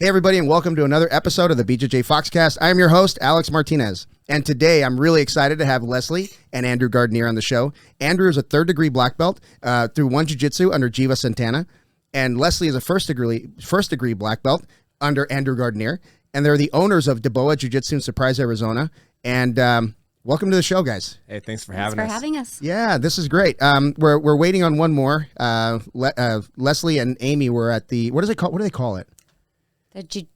Hey, everybody, and welcome to another episode of the BJJ Foxcast. I am your host, Alex Martinez, and today I'm really excited to have Leslie and Andrew Gardineer on the show. Andrew is a third-degree black belt through One Jiu-Jitsu under Giva Santana, and Leslie is a first-degree black belt under Andrew Gardineer, and they're the owners of Deboa Jiu-Jitsu in Surprise, Arizona. And welcome to the show, guys. Hey, thanks for having us. Yeah, this is great. We're waiting on one more. Leslie and Aimee were at the what do they call it? The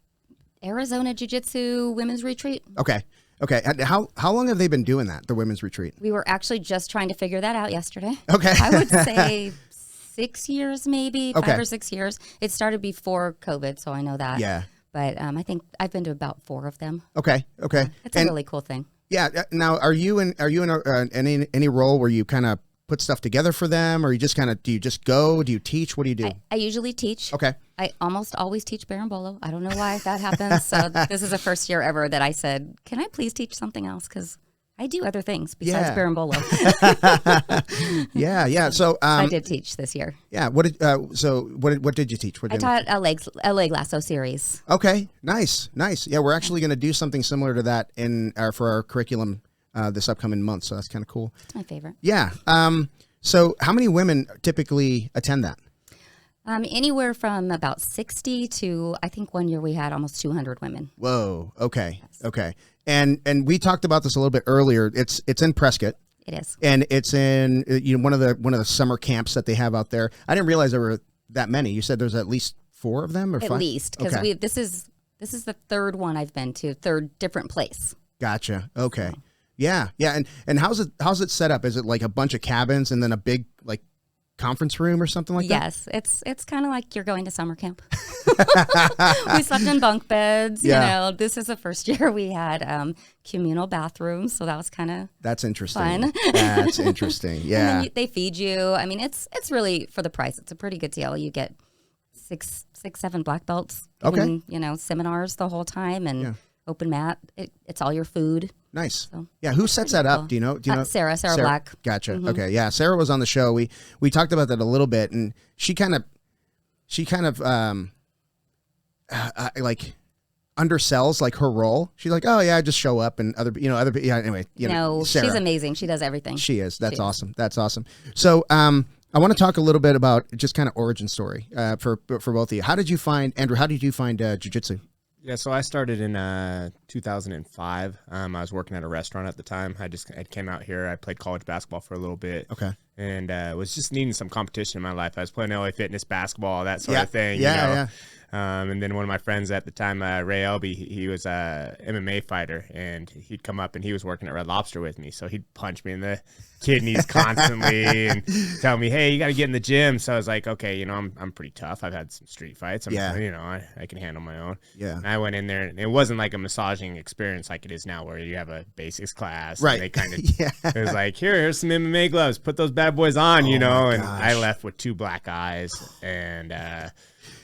Arizona Jiu-Jitsu Women's Retreat. Okay. And how long have they been doing that, the women's retreat? We were actually just trying to figure that out yesterday. Okay. I would say 6 years, maybe, Okay. 5 or 6 years. It started before COVID, so I know that. Yeah. But I think I've been to about 4 of them. Okay. It's a really cool thing. Yeah. Now, are you in any role where you kind of put stuff together for them, or you just do you just go? Do you teach? What do you do? I usually teach. Okay. I almost always teach berimbolo. I don't know why that happens. So this is the first year ever that I said, can I please teach something else? Because I do other things besides berimbolo. Yeah. So I did teach this year. Yeah. What did you teach? I taught a leg lasso series. Okay. Nice. Yeah, we're actually going to do something similar to that for our curriculum this upcoming month. So that's kind of cool. It's my favorite. Yeah. So how many women typically attend that? Anywhere from about 60 to, I think one year we had almost 200 women. Whoa. Okay. Yes. Okay. And we talked about this a little bit earlier. It's in Prescott. It is. And it's in one of the summer camps that they have out there. I didn't realize there were that many. You said there's at least 4 of them, or 5? At least, because this is the third one I've been to, third different place. Gotcha. Okay. So. Yeah. And how's it set up? Is it like a bunch of cabins and then a big like conference room or something like that? Yes, it's kind of like you're going to summer camp. We slept in bunk beds. Yeah. This is the first year we had communal bathrooms, so that was kind of That's interesting. fun. That's interesting. Yeah. And then they feed you. I mean, it's really for the price. It's a pretty good deal. You get 7 black belts. Okay. Seminars the whole time and open mat. It's all your food. Nice. So, yeah. Who sets that up? Do you know? Sarah Black. Gotcha. Mm-hmm. Okay. Yeah. Sarah was on the show. We talked about that a little bit, and she kind of like undersells like her role. She's like, oh yeah, I just show up and anyway. No, Sarah, she's amazing. She does everything. She is. That's awesome. That's awesome. So I want to talk a little bit about just kind of origin story for both of you. Andrew? How did you find jiu-jitsu? Yeah, so I started in 2005. I was working at a restaurant at the time. I came out here. I played college basketball for a little bit. Okay. And was just needing some competition in my life. I was playing LA Fitness basketball, that sort of thing. Yeah. And then one of my friends at the time, Ray Elby, he was a MMA fighter, and he'd come up and he was working at Red Lobster with me. So he'd punch me in the kidneys constantly and tell me, hey, you got to get in the gym. So I was like, okay, I'm pretty tough. I've had some street fights. I can handle my own. Yeah. And I went in there, and it wasn't like a massaging experience like it is now, where you have a basics class. Right. And they kind of, it was like, here's some MMA gloves. Put those bad boys on, and I left with 2 black eyes and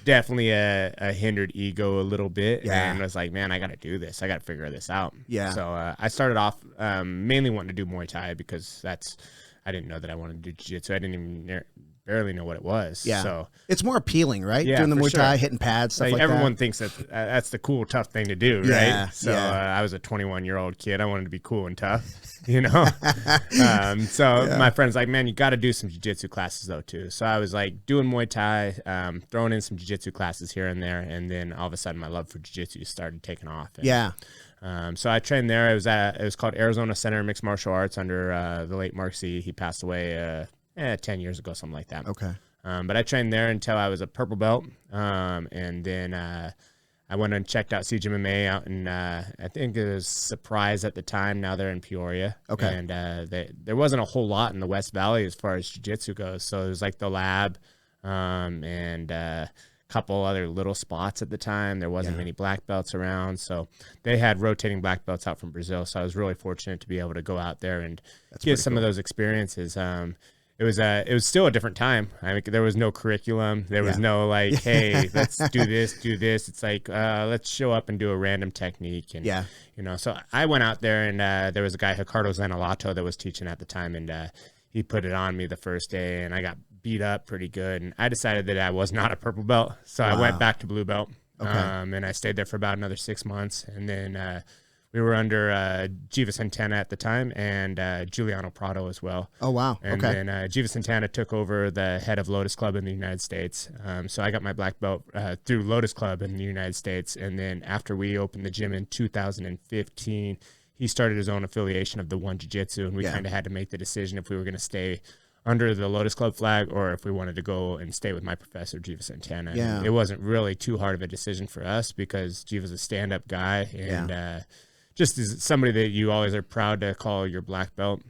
definitely a hindered ego a little bit. Yeah. And I was like, man, I got to do this. I got to figure this out. Yeah. So I started off mainly wanting to do Muay Thai because I didn't know that I wanted to do Jiu-Jitsu. I didn't even barely know what it was. Yeah. So it's more appealing, right? Yeah, Doing the for Muay Thai, sure. hitting pads, stuff like that. Everyone thinks that that's the cool, tough thing to do, Yeah, right? So yeah. I was a 21-year-old kid. I wanted to be cool and tough, So my friend's like, man, you got to do some jiu-jitsu classes, though, too. So I was like doing Muay Thai, throwing in some jiu-jitsu classes here and there, and then all of a sudden my love for jiu-jitsu started taking off. And, so I trained there. It was called Arizona Center of Mixed Martial Arts under the late Mark C. He passed away 10 years ago, something like that. Okay. But I trained there until I was a purple belt, and then I went and checked out CGMMA out in, I think it was Surprise at the time. Now they're in Peoria. Okay. And there wasn't a whole lot in the West Valley as far as jiu-jitsu goes. So it was like the lab and a couple other little spots at the time. There wasn't many black belts around. So they had rotating black belts out from Brazil. So I was really fortunate to be able to go out there and get some of those experiences. It was still a different time. I mean, there was no curriculum. There was no like, hey, let's do this. It's like, let's show up and do a random technique. And, so I went out there and there was a guy, Ricardo Zanalato, that was teaching at the time. And he put it on me the first day and I got beat up pretty good. And I decided that I was not a purple belt. So I went back to blue belt. Okay. And I stayed there for about another 6 months. And then we were under Giva Santana at the time and Giuliano Prado as well. Oh, wow. And Okay. then Giva Santana took over the head of Lotus Club in the United States. So I got my black belt through Lotus Club in the United States. And then after we opened the gym in 2015, he started his own affiliation of the One Jiu-Jitsu, and we kind of had to make the decision if we were going to stay under the Lotus Club flag or if we wanted to go and stay with my professor, Giva Santana. Yeah. And it wasn't really too hard of a decision for us because Giva's a stand-up guy and just is somebody that you always are proud to call your black belt.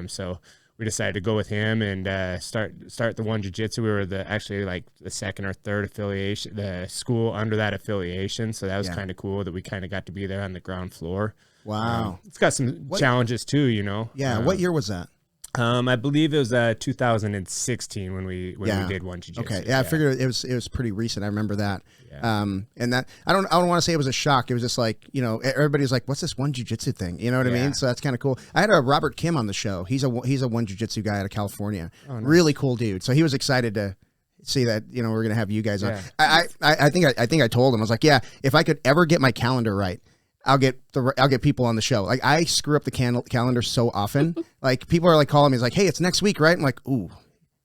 So we decided to go with him and start the One Jiu-Jitsu. We were actually like the second or third affiliation, the school under that affiliation. So that was kind of cool that we kind of got to be there on the ground floor. Wow. It's got some challenges too, you know. Yeah. What year was that? I believe it was 2016 when we did One Jiu-Jitsu. Okay. Yeah, I figured it was pretty recent. I remember that. Yeah. And that I don't want to say it was a shock. It was just like, you know, everybody's like, what's this One Jiu-Jitsu thing? You know what I mean? So that's kind of cool. I had a Robert Kim on the show. He's a One Jiu-Jitsu guy out of California. Oh, nice. Really cool dude. So he was excited to see that, you know, we're going to have you guys on. I think I told him, I was like, yeah, if I could ever get my calendar right, I'll get people on the show. Like I screw up the calendar so often. Like people are like calling me, it's like, hey, it's next week, right? I'm like, ooh,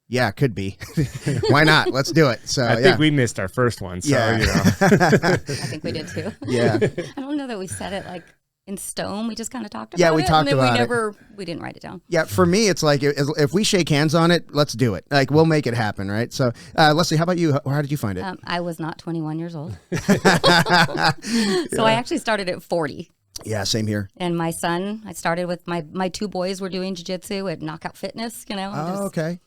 yeah, it could be. Why not? Let's do it. So I think we missed our first one. So, you know. I think we did too. Yeah. I don't know that we said it like in stone. We just kind of talked about it. Yeah, we talked about it. We didn't write it down. Yeah, for me, it's like if we shake hands on it, let's do it. Like we'll make it happen, right? So, Leslie, how about you? How did you find it? I was not 21 years old, so I actually started at 40. Yeah, same here. And my son, I started with my two boys were doing jiu-jitsu at Knockout Fitness, you know. Oh, okay.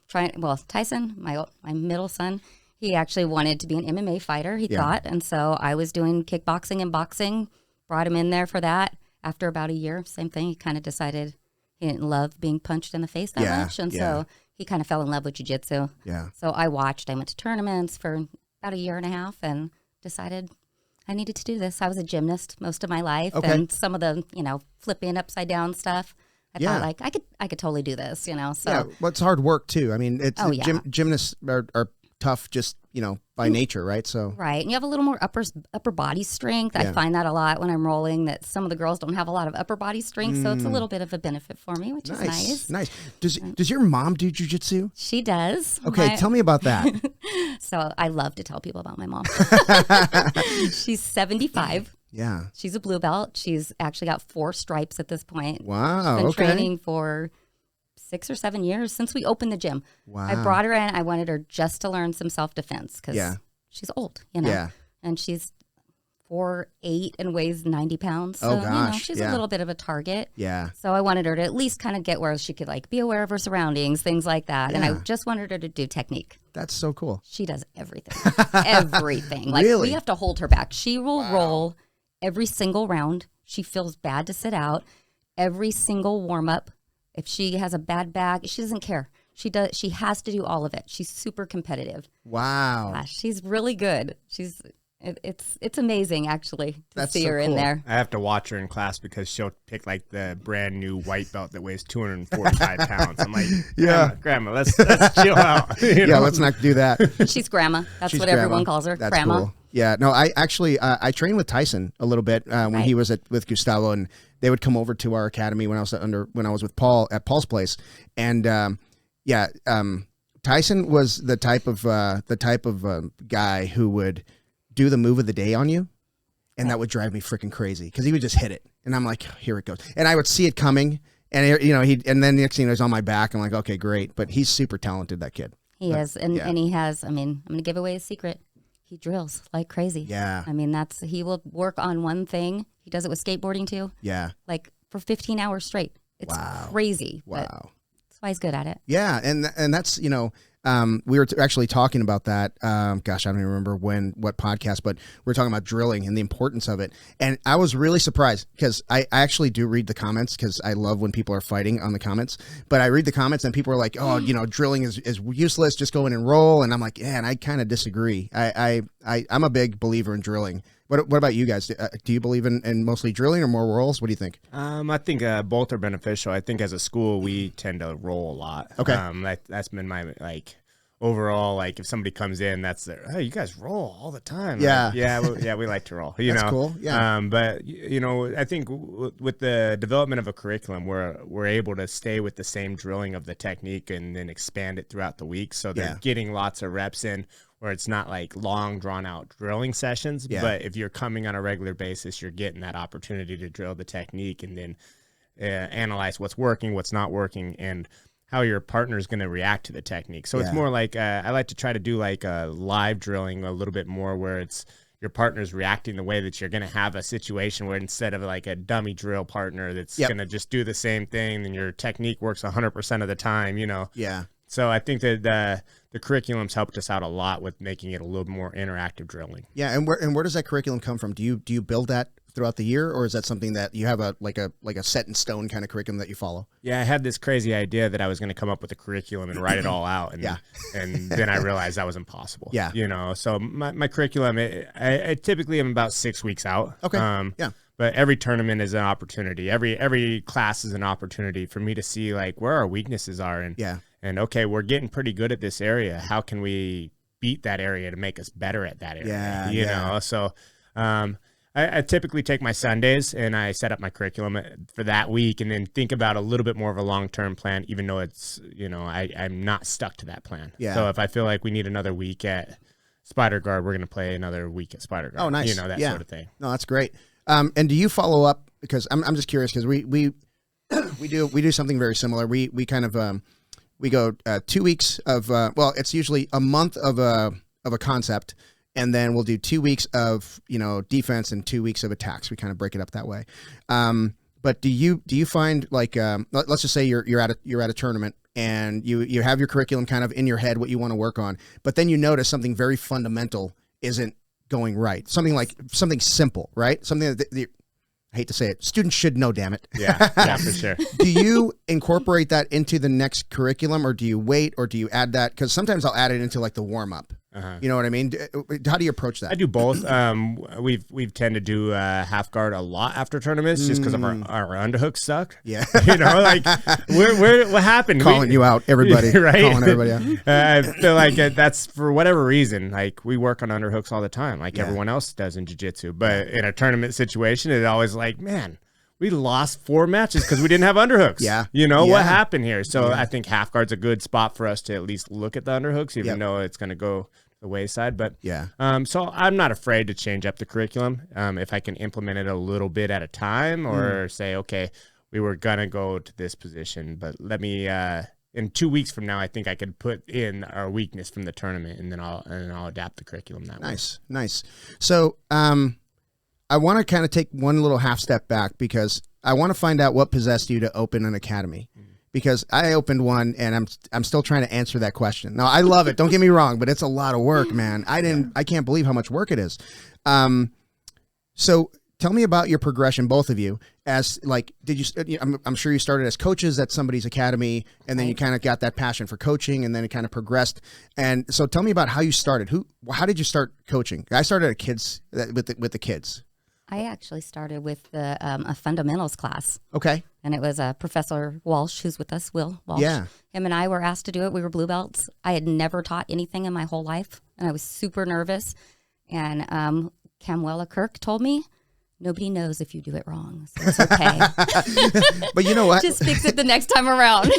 Tyson, my middle son, he actually wanted to be an MMA fighter, he thought. And so I was doing kickboxing and boxing, brought him in there for that. After about a year, same thing, he kind of decided he didn't love being punched in the face that much. And so he kind of fell in love with jiu-jitsu. Yeah. So I went to tournaments for about a year and a half and decided I needed to do this. I was a gymnast most of my life, and some of the, you know, flipping upside down stuff. I thought like I could totally do this, you know. So well, it's hard work too. I mean, it's gymnasts are tough, just, you know, by nature, right? So right, and you have a little more upper body strength. I find that a lot when I'm rolling. That some of the girls don't have a lot of upper body strength, so it's a little bit of a benefit for me, which is nice. Nice. Does your mom do jiu-jitsu? She does. Okay, tell me about that. So I love to tell people about my mom. She's 75. Yeah. She's a blue belt. She's actually got 4 stripes at this point. Wow. She's been training for 6 or 7 years since we opened the gym. Wow. I brought her in. I wanted her just to learn some self-defense because she's old, you know. Yeah. And she's 4'8" and weighs 90 pounds. So, oh, gosh. You know, she's a little bit of a target. Yeah. So I wanted her to at least kind of get where she could like be aware of her surroundings, things like that. Yeah. And I just wanted her to do technique. That's so cool. She does everything. Everything. Like really? We have to hold her back. She will roll every single round. She feels bad to sit out. Every single warm-up. If she has a bad back, she doesn't care. She has to do all of it. She's super competitive. Wow. She's really good. It's amazing actually to see her cool. in there. I have to watch her in class because she'll pick like the brand new white belt that weighs 245 pounds. I'm like, grandma, let's chill out. You know? Let's not do that. She's grandma. That's She's what grandma. everyone calls her. That's grandma. Cool. Yeah, no, I actually I trained with Tyson a little bit when he was with Gustavo, and they would come over to our academy when I was with Paul at Paul's place, and Tyson was the type of guy who would do the move of the day on you, and that would drive me freaking crazy because he would just hit it, and I'm like, here it goes, and I would see it coming, and you know and then the next thing you know, he's on my back. I'm like, okay, great, but he's super talented, that kid. He is, and he has. I mean, I'm going to give away a secret. He drills like crazy. Yeah. I mean, he will work on one thing. He does it with skateboarding too. Yeah. Like for 15 hours straight. It's crazy. Wow. That's why he's good at it. Yeah. And that's, you know, we were actually talking about that. Gosh, I don't even remember what podcast, but we were talking about drilling and the importance of it. And I was really surprised because I actually do read the comments because I love when people are fighting on the comments. But I read the comments and people are like, oh, you know, drilling is useless. Just go in and roll. And I'm like, yeah, and I kind of disagree. I'm a big believer in drilling. What about you guys? Do you believe in mostly drilling or more rolls? What do you think? I think both are beneficial. I think as a school, we tend to roll a lot. Okay. That's been my overall, like if somebody comes in, that's their, oh, you guys roll all the time. Yeah. Like, we like to roll. That's cool. Yeah. But I think with the development of a curriculum, we're able to stay with the same drilling of the technique and then expand it throughout the week. So they're getting lots of reps in, where it's not like long drawn out drilling sessions. Yeah. But if you're coming on a regular basis, you're getting that opportunity to drill the technique and then analyze what's working, what's not working, and how your partner is going to react to the technique. So it's more like I like to try to do like live drilling a little bit more, where it's your partner's reacting the way that you're going to have a situation where instead of like a dummy drill partner that's going to just do the same thing, and your technique works 100% of the time, Yeah. So I think that the curriculum's helped us out a lot with making it a little more interactive drilling. Yeah, and where does that curriculum come from? Do you build that throughout the year, or is that something that you have a set in stone kind of curriculum that you follow? Yeah, I had this crazy idea that I was going to come up with a curriculum and write it all out, and and then I realized that was impossible. Yeah, so my curriculum, I typically am about 6 weeks out. Okay. But every tournament is an opportunity. Every class is an opportunity for me to see like where our weaknesses are, and okay, we're getting pretty good at this area. How can we beat that area to make us better at that area? You know, so I typically take my Sundays and I set up my curriculum for that week, and then think about a little bit more of a long-term plan, even though it's, I'm not stuck to that plan. Yeah. So if I feel like we need another week at Spider Guard, we're going to play another week at Spider Guard. Oh, nice. That sort of thing. No, that's great. And do you follow up? Because I'm just curious, because we do something very similar. We kind of we go 2 weeks of it's usually a month of a concept, and then we'll do 2 weeks of defense and 2 weeks of attacks. We kind of break it up that way. But do you find like let's just say you're at a tournament, and you have your curriculum kind of in your head, what you want to work on, but then you notice something very fundamental isn't going right. Something simple, right? Something that I hate to say it, students should know, damn it. Yeah, for sure. Do you incorporate that into the next curriculum, or do you wait, or do you add that? Because sometimes I'll add it into like the warm up. You know what I mean? How do you approach that? I do both. We've tend to do half guard a lot after tournaments, just because of our underhooks suck. Yeah. Like what happened? Calling you out, everybody. Right? Calling everybody out. I feel like that's for whatever reason. Like we work on underhooks all the time, like everyone else does in jiu-jitsu. But in a tournament situation, it's always like, man, we lost 4 matches because we didn't have underhooks. What happened here? So I think half guard's a good spot for us to at least look at the underhooks, even though it's going to go the wayside. But so I'm not afraid to change up the curriculum if I can implement it a little bit at a time, or say, okay, we were gonna go to this position, but let me in 2 weeks from now, I think I could put in our weakness from the tournament, and then I'll adapt the curriculum that way. Nice. So I want to kind of take one little half step back, because I want to find out what possessed you to open an academy. Because I opened one, and I'm still trying to answer that question. Now, I love it. Don't get me wrong, but it's a lot of work, man. I can't believe how much work it is. So tell me about your progression, both of you. As like, I'm sure you started as coaches at somebody's academy, and then you kind of got that passion for coaching, and then it kind of progressed. And so tell me about how you started. How did you start coaching? I started at kids with the kids. I actually started with a fundamentals class. Okay. And it was Professor Walsh, who's with us, Will Walsh. Yeah. Him and I were asked to do it. We were blue belts. I had never taught anything in my whole life, and I was super nervous. And Camwella Kirk told me, nobody knows if you do it wrong, so it's okay. But you know what? Just fix it the next time around.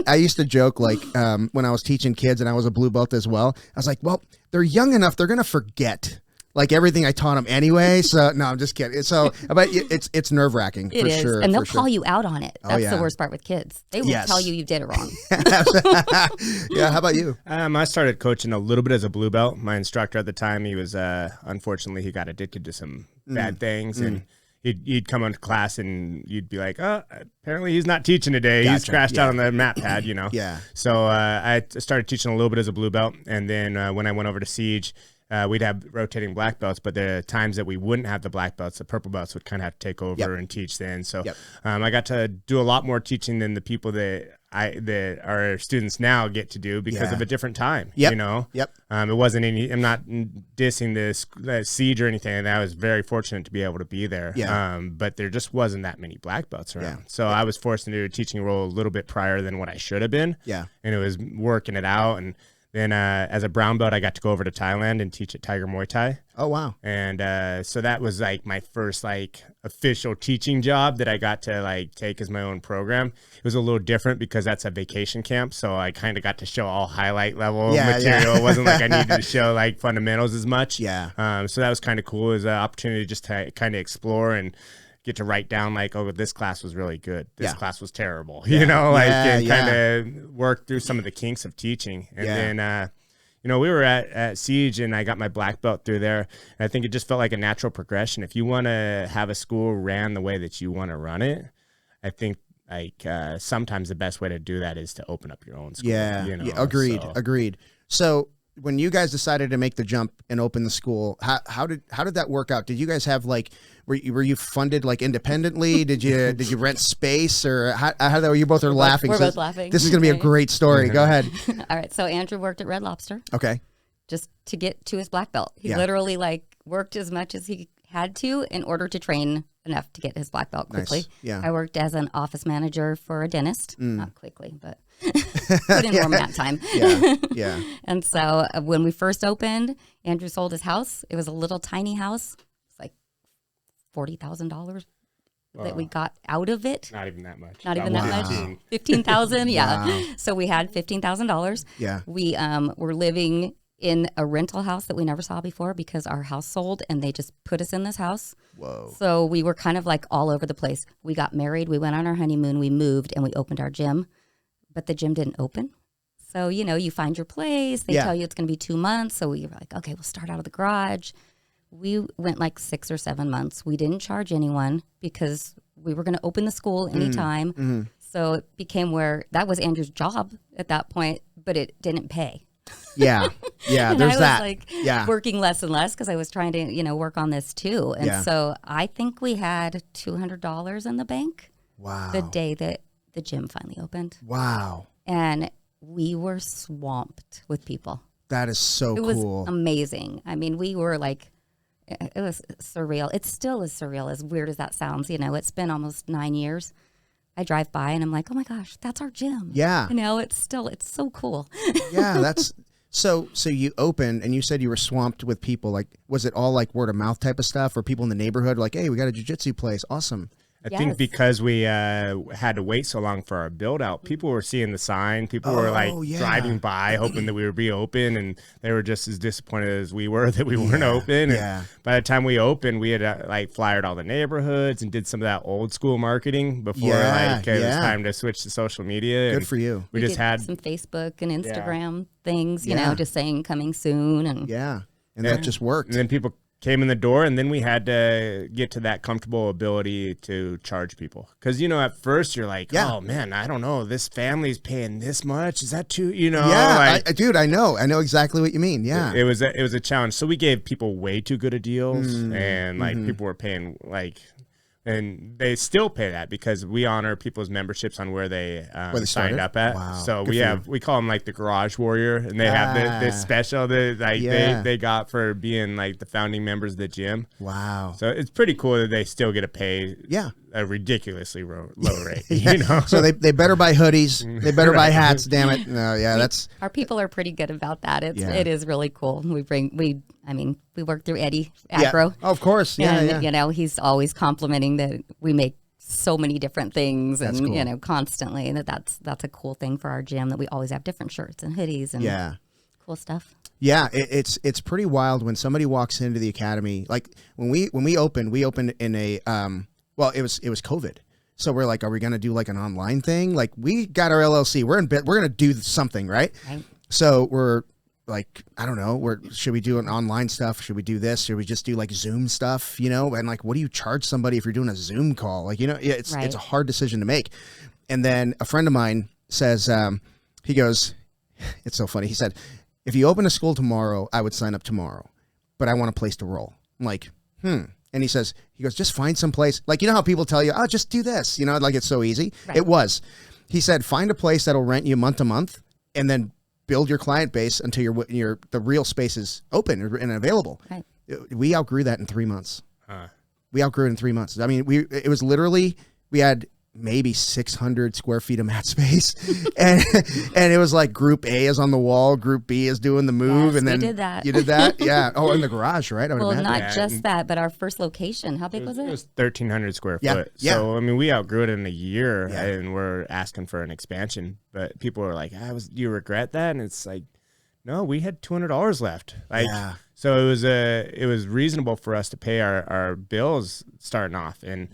I used to joke, like, when I was teaching kids, and I was a blue belt as well, I was like, well, they're young enough, they're going to forget like everything I taught them anyway. So no, I'm just kidding. So, but it's nerve wracking for sure. And they'll call you out on it. That's the worst part with kids. They will tell you did it wrong. Yeah. How about you? I started coaching a little bit as a blue belt. My instructor at the time, he was, unfortunately, he got addicted to some bad things, and you'd come into class and you'd be like, oh, apparently he's not teaching today. Gotcha. He's crashed out on the mat pad, Yeah. So I started teaching a little bit as a blue belt. And then when I went over to Siege, we'd have rotating black belts, but the times that we wouldn't have the black belts, the purple belts would kind of have to take over and teach then. So I got to do a lot more teaching than the people that our students now get to do because of a different time. You know, it wasn't any. I'm not dissing this Siege or anything. And I was very fortunate to be able to be there. But there just wasn't that many black belts around. So I was forced into a teaching role a little bit prior than what I should have been. And it was working it out, and Then as a brown belt, I got to go over to Thailand and teach at Tiger Muay Thai. Oh, wow. And so that was like my first like official teaching job that I got to like take as my own program. It was a little different because that's a vacation camp. So I kind of got to show all highlight level material. It wasn't like I needed to show like fundamentals as much. Yeah. So that was kind of cool. It was an opportunity just to kind of explore and get to write down like, oh, this class was really good. This class was terrible, you know, like and kind of work through some of the kinks of teaching. And then, you know, we were at Siege and I got my black belt through there. And I think it just felt like a natural progression. If you want to have a school ran the way that you want to run it, I think like sometimes the best way to do that is to open up your own school. Yeah. You know? Agreed. So when you guys decided to make the jump and open the school, how did that work out? Did you guys have like, were you funded like independently? Did you rent space, or how you both are laughing? We're both laughing. This is going to be a great story. Go ahead. All right. So Andrew worked at Red Lobster. Okay. Just to get to his black belt. He literally like worked as much as he had to in order to train enough to get his black belt quickly. Nice. Yeah. I worked as an office manager for a dentist. Not quickly, but put in more mat time. Yeah. And so when we first opened, Andrew sold his house. It was a little tiny house. It's like $40,000 that we got out of it. Not even that much. Not even that much. 15,000. Yeah. Wow. So we had $15,000. Yeah. We were living in a rental house that we never saw before because our house sold and they just put us in this house. Whoa. So we were kind of like all over the place. We got married, we went on our honeymoon, we moved, and we opened our gym, but the gym didn't open. So, you know, you find your place, they tell you it's going to be 2 months. So we were like, okay, we'll start out of the garage. We went like 6 or 7 months. We didn't charge anyone because we were going to open the school anytime. Mm-hmm. So it became where that was Andrew's job at that point, but it didn't pay. Yeah. And There's I was like working less and less because I was trying to, you know, work on this too. And so I think we had $200 in the bank. Wow. The day that the gym finally opened. Wow. And we were swamped with people. That is so cool. It was amazing. I mean, we were like, it was surreal. It still is surreal, as weird as that sounds. You know, it's been almost 9 years. I drive by and I'm like, oh my gosh, that's our gym. Yeah. You know, it's so cool. Yeah, that's so you opened and you said you were swamped with people. Like, was it all like word of mouth type of stuff, or people in the neighborhood like, hey, we got a jiu-jitsu place? Awesome. I think because we had to wait so long for our build out, people were seeing the sign. People were like driving by hoping that we would be open, and they were just as disappointed as we were that we weren't open. And by the time we opened, we had like flyered all the neighborhoods and did some of that old school marketing before it was time to switch to social media. Good for you. We just had some Facebook and Instagram things, you know, just saying coming soon. And and that just worked. And then people came in the door, and then we had to get to that comfortable ability to charge people. Because, you know, at first you're like, oh, man, I don't know. This family's paying this much. Is that too, you know? Yeah, dude, I know exactly what you mean. Yeah. It was a challenge. So we gave people way too good of deals, and like people were paying like, and they still pay that because we honor people's memberships on where they signed up at. Wow. So we call them like the Garage Warrior, and they have this special that they got for being like the founding members of the gym. Wow. So it's pretty cool that they still get to pay a ridiculously low rate. You know. So they better buy hoodies. They better buy hats. Damn it. No, that's our people are pretty good about that. It is really cool. We work through Eddie Agro. Of course. And, you know, he's always complimenting that we make so many different things and, cool. you know, constantly. And that's a cool thing for our gym, that we always have different shirts and hoodies and cool stuff. Yeah, it's pretty wild when somebody walks into the academy. Like when we opened in a it was COVID. So we're like, are we going to do like an online thing? Like, we got our LLC. We're going to do something, right? So we're like, I don't know, should we do an online stuff? Should we do this? Should we just do like Zoom stuff, you know? And like, what do you charge somebody if you're doing a Zoom call? Like, you know, it's a hard decision to make. And then a friend of mine says, he goes, it's so funny. He said, if you open a school tomorrow, I would sign up tomorrow, but I want a place to roll. I'm like, And he goes, just find some place. Like, you know how people tell you, oh, just do this, you know, like it's so easy. Right. It was. He said, find a place that'll rent you month to month, and then build your client base until the real space is open and available. Right. We outgrew that in 3 months. We outgrew it in 3 months. I mean, it was literally, we had maybe 600 square feet of mat space. and it was like group A is on the wall, group B is doing the move. Yes, and then we did that. You did that? Yeah. Oh, in the garage, right? Well, not just that, but our first location. How big was it? It was 1,300 square Yeah. foot. Yeah. So, I mean, we outgrew it in a year and we're asking for an expansion. But people were like, do you regret that? And it's like, no, we had $200 left. Like, so it was reasonable for us to pay our bills starting off, and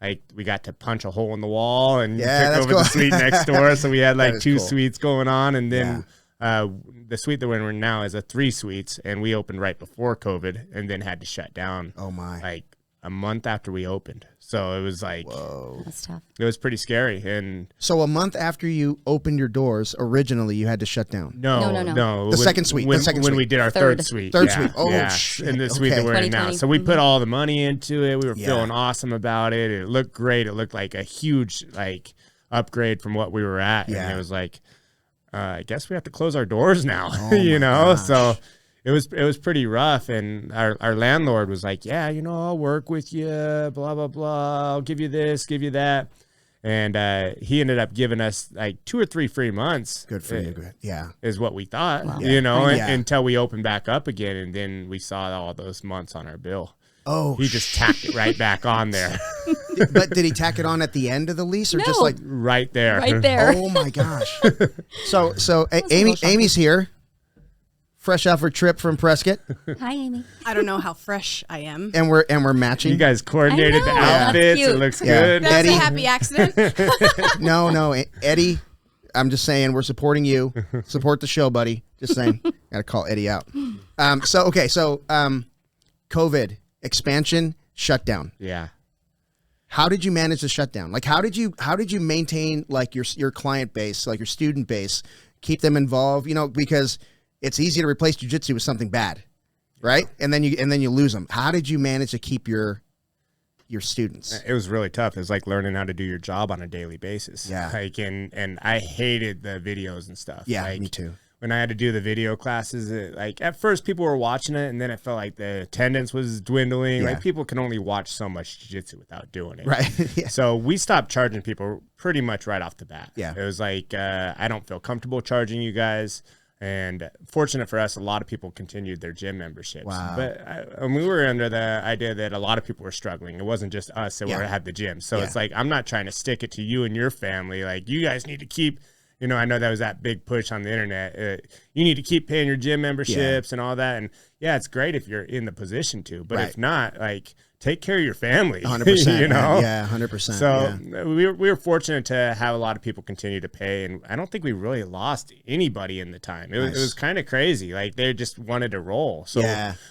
like we got to punch a hole in the wall and took over the suite next door. So we had like two suites going on, and then the suite that we're in now is a 3 suites, and we opened right before COVID, and then had to shut down. Oh my! Like a month after we opened. So it was like, whoa, that's tough. It was pretty scary. And so a month after you opened your doors, originally you had to shut down. No. The second suite. When we did our third suite. Third suite. Oh, shit. In the suite that we're in now. So we put all the money into it. We were feeling awesome about it. It looked great. It looked like a huge like upgrade from what we were at. And it was like, I guess we have to close our doors now. You know? Gosh. So it was pretty rough, and our landlord was like, yeah, you know, I'll work with you, blah, blah, blah. I'll give you this, give you that. And he ended up giving us like 2 or 3 free months. Good for you. Good. Yeah. Is what we thought, you know, until we opened back up again. And then we saw all those months on our bill. Oh, he just tacked it right back on there. But did he tack it on at the end of the lease, or just like right there? Right there. Oh my gosh. So Aimee's here. Fresh off her trip from Prescott. Hi, Aimee. I don't know how fresh I am. And we're matching. You guys coordinated the outfits. It looks good. That's a happy accident. No, Eddie. I'm just saying we're supporting you. Support the show, buddy. Just saying. Got to call Eddie out. So COVID expansion shutdown. Yeah. How did you manage the shutdown? Like, how did you maintain like your client base, like your student base, keep them involved? You know, because it's easy to replace jiu-jitsu with something bad, right? And then you lose them. How did you manage to keep your students? It was really tough. It was like learning how to do your job on a daily basis. Yeah. Like, and I hated the videos and stuff. Yeah, like, me too. When I had to do the video classes, like at first people were watching it, and then it felt like the attendance was dwindling. Like people can only watch so much jiu-jitsu without doing it. Right. So we stopped charging people pretty much right off the bat. Yeah. It was like, I don't feel comfortable charging you guys. And fortunate for us, a lot of people continued their gym memberships. Wow. But we were under the idea that a lot of people were struggling. It wasn't just us that were at the gym. So it's like, I'm not trying to stick it to you and your family. Like, you guys need to keep, you know, I know that was that big push on the internet. You need to keep paying your gym memberships and all that. And it's great if you're in the position to, but if not, like, take care of your family. 100%. You know? Yeah, 100%. So we were fortunate to have a lot of people continue to pay, and I don't think we really lost anybody in the time. It was kind of crazy. Like, they just wanted to roll. So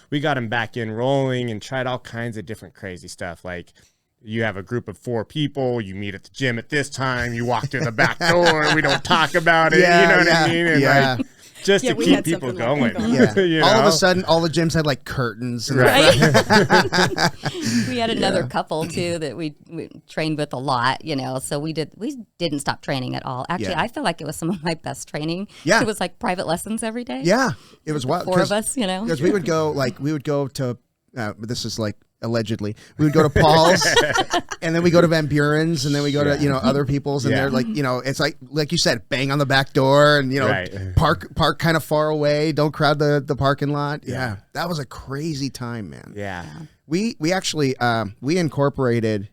we got them back in rolling and tried all kinds of different crazy stuff. Like, you have a group of 4 people, you meet at the gym at this time, you walk through the back door, we don't talk about it. You know what I mean? And like, just to keep people going. You know? All of a sudden, all the gyms had like curtains. And We had another couple too that we trained with a lot, you know. So we didn't stop training at all. Actually, I feel like it was some of my best training. Yeah, it was like private lessons every day. Yeah, it was wild. 4 of us, you know, because we would go to. This is like allegedly we would go to Paul's and then we go to Van Buren's and then we go to, you know, other people's and they're like, you know, it's like you said, bang on the back door and, you know, park kind of far away. Don't crowd the parking lot. Yeah. That was a crazy time, man. Yeah. We actually, we incorporated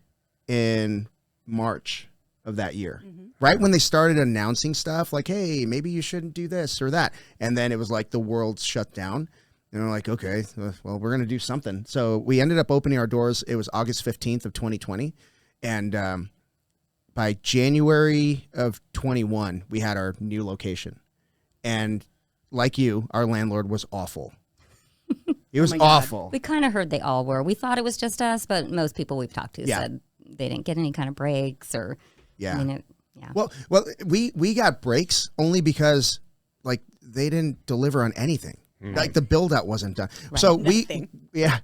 in March of that year, right when they started announcing stuff like, hey, maybe you shouldn't do this or that. And then it was like the world shut down. And we're like, okay, well, we're going to do something. So we ended up opening our doors. It was August 15th of 2020. And by January of 21, we had our new location. And like you, our landlord was awful. It was awful. We kind of heard they all were. We thought it was just us, but most people we've talked to said they didn't get any kind of breaks or, I mean, Well, we got breaks only because, like, they didn't deliver on anything. Like the build out wasn't done. Right. So nothing.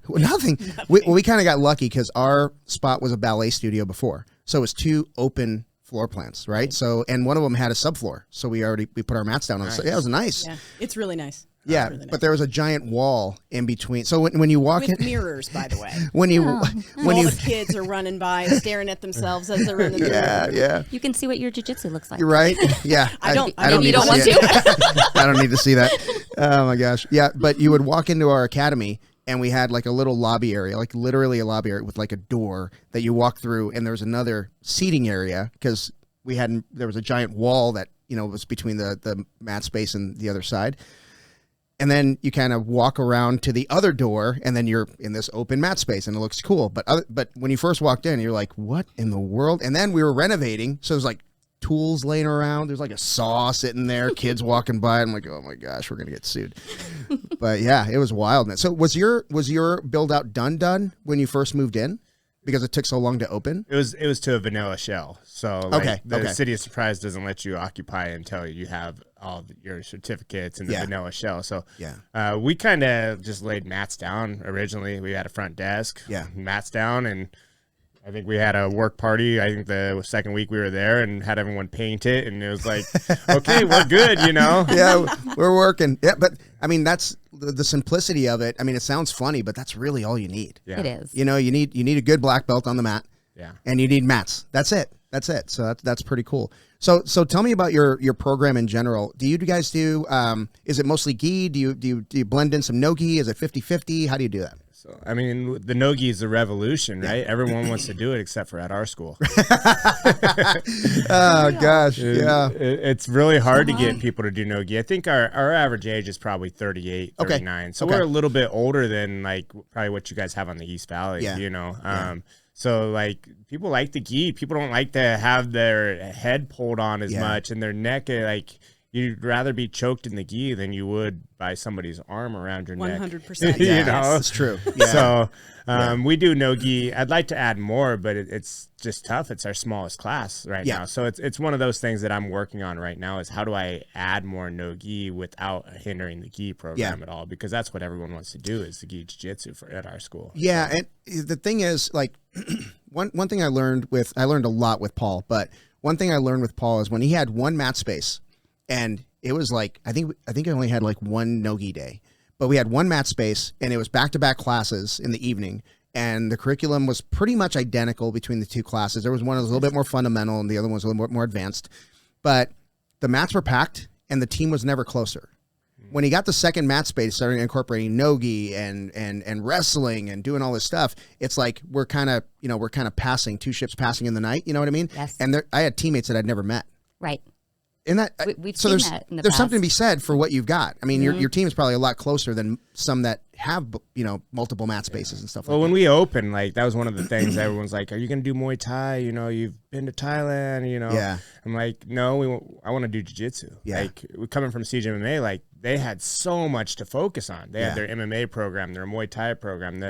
Nothing. We kind of got lucky because our spot was a ballet studio before. So it was 2 open floor plans, right? So, and one of them had a subfloor. So we put our mats down on it. So, it was nice. Yeah, it's really nice. Yeah, but there was a giant wall in between. So when you walk with in, mirrors, by the way. when you all the kids are running by, staring at themselves as they're running through. Yeah. You can see what your jiu-jitsu looks like. You're right. Yeah, I don't You don't want to? I don't need to see that. Oh my gosh. Yeah, but you would walk into our academy, and we had like a little lobby area, like literally a lobby area with like a door that you walk through, and there was another seating area because there was a giant wall that was between the mat space and the other side. And then you kind of walk around to the other door, and then you're in this open mat space, and it looks cool. But when you first walked in, you're like, what in the world? And then we were renovating, so there's like tools laying around. There's like a saw sitting there, kids walking by. I'm like, oh my gosh, we're going to get sued. But yeah, it was wild. So was your build out done when you first moved in? Because it took so long to open? It was to a vanilla shell. So the City of Surprise doesn't let you occupy until you have all your certificates in the vanilla shell. So we kind of just laid mats down originally. We had a front desk, mats down, and I think we had a work party. I think the second week we were there and had everyone paint it, and it was like, okay, we're good, Yeah, we're working. Yeah, but I mean, that's the simplicity of it. I mean, it sounds funny, but that's really all you need. Yeah. It is. You need a good black belt on the mat. Yeah. And you need mats. That's it. So that's pretty cool. So tell me about your program in general. Do you guys do is it mostly gi? Do you blend in some no gi? Is it 50-50? How do you do that? So, I mean, the no-gi is the revolution, right? Everyone wants to do it except for at our school. Oh, gosh. Yeah. It's really hard to get people to do no-gi. I think our average age is probably 38, 39. Okay. So we're a little bit older than, like, probably what you guys have on the East Valley, So, like, people like the gi. People don't like to have their head pulled on as much and their neck, like... You'd rather be choked in the gi than you would by somebody's arm around your 100%. neck. Yeah, that's true. Yeah. So we do no gi. I'd like to add more, but it's just tough. It's our smallest class right now. So it's one of those things that I'm working on right now is how do I add more no gi without hindering the gi program at all? Because that's what everyone wants to do is the gi jiu-jitsu at our school. Yeah, and the thing is, like, one thing I learned a lot with Paul, but one thing I learned with Paul is when he had one mat space. And it was like, I think I only had like one no-gi day, but we had one mat space and it was back-to-back classes in the evening. And the curriculum was pretty much identical between the two classes. There was one that was a little bit more fundamental and the other one was a little more advanced, but the mats were packed and the team was never closer. When he got the second mat space, started incorporating no-gi and wrestling and doing all this stuff, it's like we're kind of passing, two ships passing in the night. You know what I mean? Yes. And I had teammates that I'd never met. Right. And that we've so seen there's that in the there's past. something to be said for what you've got. I mean, your team is probably a lot closer than some that have multiple mat spaces and stuff. Well, like when we opened, like that was one of the things everyone's like, "Are you going to do Muay Thai? You've been to Thailand, Yeah. I'm like, no, I want to do jiu-jitsu. Yeah. Like coming from CJMMA, like they had so much to focus on. They had their MMA program, their Muay Thai program,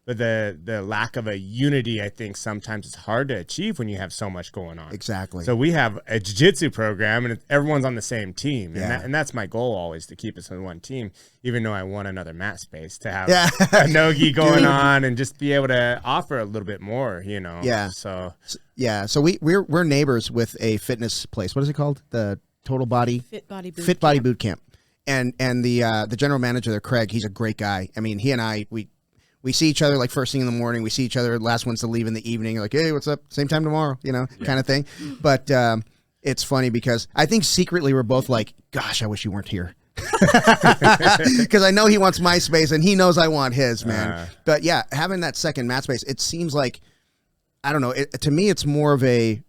but the lack of a unity, I think sometimes it's hard to achieve when you have so much going on. Exactly. So we have a jiu-jitsu program and everyone's on the same team. And that's my goal always, to keep us on one team, even though I want another mat space to have a no-gi going on and just be able to offer a little bit more, Yeah. So we're neighbors with a fitness place. What is it called? The Total Body Fit Body Boot Camp. And the general manager there, Craig, he's a great guy. I mean, he and I, we see each other like first thing in the morning. We see each other last ones to leave in the evening. Like, hey, what's up? Same time tomorrow, kind of thing. But it's funny because I think secretly we're both like, gosh, I wish you weren't here. Because I know he wants my space and he knows I want his, man. But yeah, having that second mat space, it seems like, I don't know. To me, it's more of a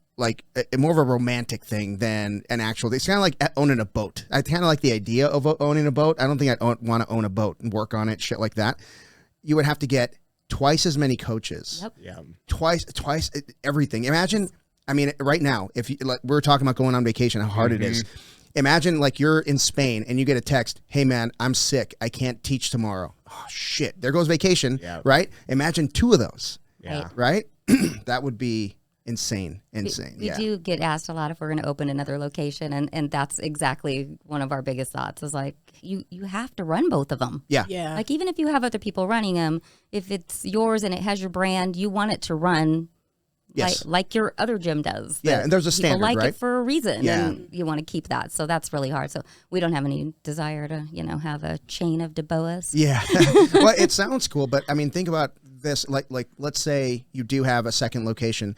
romantic thing than an actual. It's kind of like owning a boat. I kind of like the idea of owning a boat. I don't think I'd want to own a boat and work on it, shit like that. You would have to get twice as many coaches. Yep. yeah. Twice everything. Imagine, I mean, right now, if you, like, we're talking about going on vacation, how hard it is. Imagine like you're in Spain and you get a text, hey man, I'm sick. I can't teach tomorrow. Oh shit. There goes vacation, right? Imagine two of those, right? That would be insane. We do get asked a lot if we're going to open another location, and that's exactly one of our biggest thoughts is like, you have to run both of them. Yeah. Like even if you have other people running them, if it's yours and it has your brand, you want it to run Yes. like your other gym does. Yeah, and there's a standard, people like right? it for a reason, Yeah. and you want to keep that. So that's really hard. So we don't have any desire to, have a chain of DeBoas. Yeah. Well, it sounds cool, but I mean, think about this. Like, let's say you do have a second location.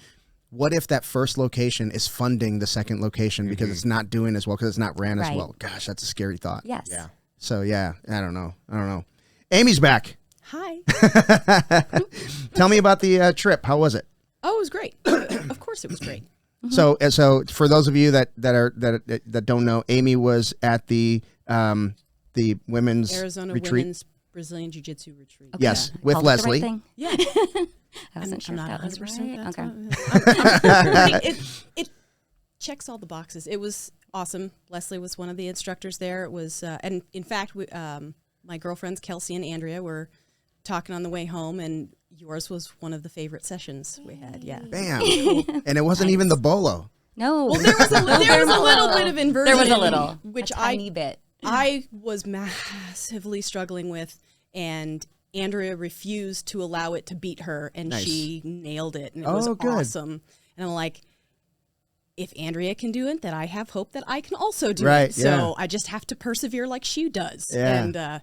What if that first location is funding the second location because it's not doing as well, because it's not ran as well? Gosh, that's a scary thought. Yes. Yeah. So, yeah, I don't know. Amy's back. Hi. Tell me about the trip. How was it? Oh, it was great. Of course, it was great. So for those of you that don't know, Aimee was at the women's Arizona retreat. Women's Brazilian Jiu-Jitsu retreat. Okay. Yes, I with called it the right Leslie. thing? Yeah. I wasn't sure if that was right. right. Okay. It checks all the boxes. It was awesome. Leslie was one of the instructors there. It was, and in fact, my girlfriends Kelsey and Andrea were talking on the way home, and yours was one of the favorite sessions we had. Yeah. Bam. And it wasn't even the bolo. No. Well, there was a little bit of inversion. There was a little, which a tiny bit. I was massively struggling with, and Andrea refused to allow it to beat her, and she nailed it, and it was awesome. And I'm like, if Andrea can do it, then I have hope that I can also do it. So I just have to persevere like she does. Yeah. And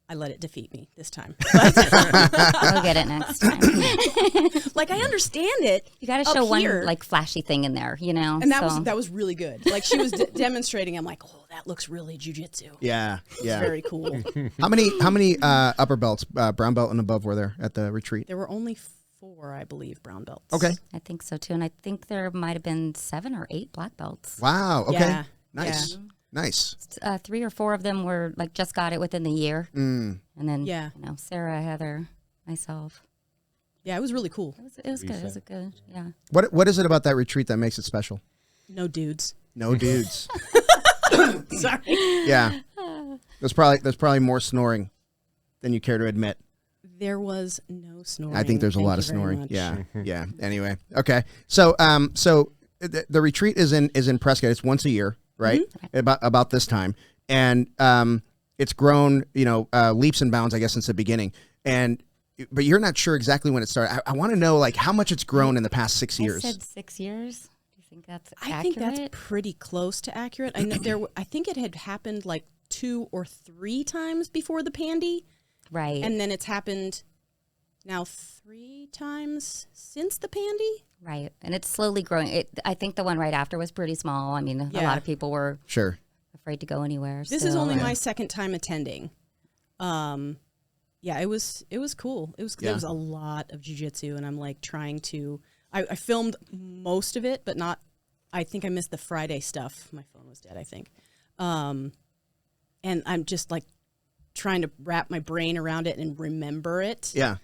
I let it defeat me this time. I'll get it next time. Like, I understand it. You got to show one like flashy thing in there, And that was really good. Like, she was demonstrating. I'm like, oh, that looks really jiu-jitsu. Yeah, yeah. Very cool. How many upper belts, brown belt and above, were there at the retreat? There were only 4, I believe, brown belts. Okay. I think so too, and I think there might have been 7 or 8 black belts. Wow. Okay. Yeah. Nice. Yeah. Nice. 3 or 4 of them were like just got it within the year, and then Sarah, Heather, myself. Yeah, it was really cool. It was good. It was good. Yeah. What is it about that retreat that makes it special? No dudes. No dudes. Sorry. Yeah. There's probably more snoring than you care to admit. There was no snoring. I think there's a Thank lot you of very snoring. much. Yeah. Yeah. Anyway. Okay. So the retreat is in Prescott. It's once a year, right? About this time. And it's grown, leaps and bounds, I guess, since the beginning. But you're not sure exactly when it started. I want to know, like, how much it's grown in the past 6 years. I said 6 years. Do you think that's accurate? I think that's pretty close to accurate. I know I think it had happened like 2 or 3 times before the pandy. Right. And then it's happened now 3 times since the pandy. Right. And it's slowly growing. I think the one right after was pretty small. I mean, a lot of people were afraid to go anywhere. This is only my second time attending. Yeah, it was cool. There was a lot of jiu-jitsu, and I'm like trying to. I filmed most of it, but not. I think I missed the Friday stuff. My phone was dead, I think. And I'm just like trying to wrap my brain around it and remember it. Yeah.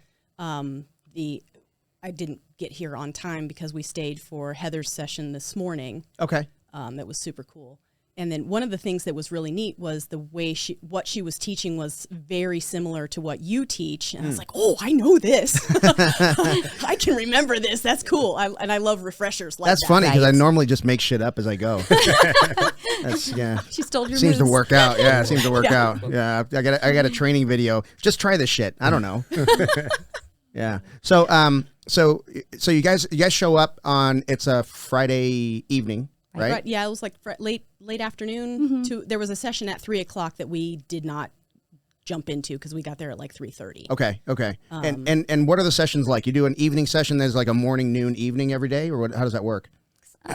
I didn't get here on time because we stayed for Heather's session this morning. Okay. That was super cool. And then one of the things that was really neat was the way what she was teaching was very similar to what you teach. And I was like, oh, I know this. I can remember this. That's cool. And I love refreshers like that. That's funny because I normally just make shit up as I go. She stole your Seems moves. to work out. Yeah, it seems to work out. Yeah, I got a training video. Just try this shit. I don't know. Yeah. So you guys show up on, it's a Friday evening, right? Yeah, it was like late afternoon. There was a session at 3:00 that we did not jump into because we got there at like 3:30. Okay. And what are the sessions like? You do an evening session. There's like a morning, noon, evening every day, or what? How does that work?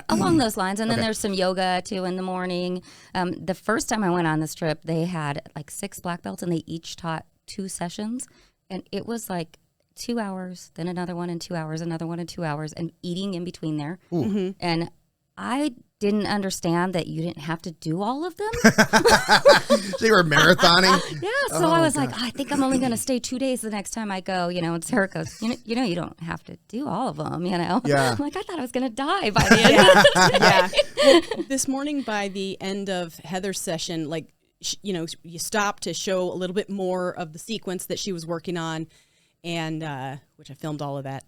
Along those lines. And then there's some yoga too in the morning. The first time I went on this trip, they had like 6 black belts and they each taught 2 sessions. And it was like 2 hours, then another one in 2 hours, another one in 2 hours, and eating in between there. And I didn't understand that you didn't have to do all of them. So you were marathoning? Yeah, so I was like, I think I'm only going to stay 2 days the next time I go, and Sarah goes, you don't have to do all of them, Yeah. I'm like, I thought I was going to die by the end. Yeah. Well, this morning by the end of Heather's session, like, you stop to show a little bit more of the sequence that she was working on, and which I filmed all of that.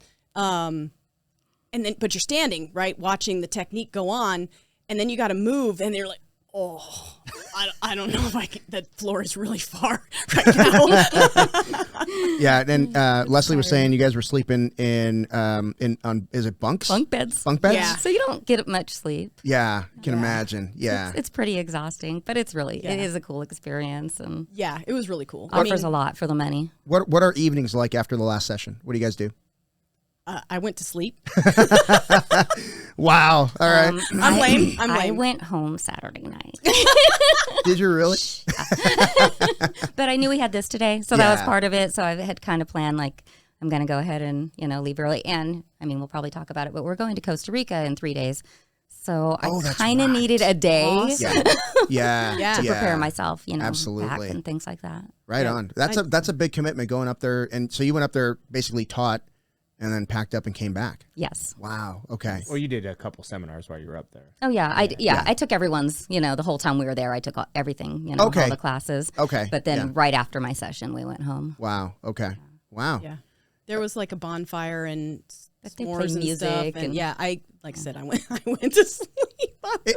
And then, but you're standing, right, watching the technique go on, and then you got to move, and they're like, I don't know if I can. That floor is really far right now. Yeah, and Leslie was saying you guys were sleeping in is it bunks? Bunk beds. Bunk beds? Yeah. So you don't get much sleep. Yeah, can imagine. Yeah. It's pretty exhausting, but it's really, it is a cool experience. And yeah, it was really cool. offers a lot for the money. What are evenings like after the last session? What do you guys do? I went to sleep. Wow. All right. I'm lame. I went home Saturday night. Did you really? But I knew we had this today, so that was part of it. So I had kind of planned, like, I'm going to go ahead and, leave early. And, I mean, we'll probably talk about it, but we're going to Costa Rica in 3 days. So I kind of needed a day Awesome. Yeah. to prepare myself, Absolutely. back and things like that. Right on. That's a big commitment going up there. And so you went up there basically taught and then packed up and came back. Yes. Wow. Okay. Well, you did a couple seminars while you were up there. Oh yeah. I took everyone's, the whole time we were there, I took everything, all the classes. Okay. But then right after my session, we went home. Wow. Okay. Wow. Yeah. There was like a bonfire and they s'mores played and music stuff. And I said, I went to sleep.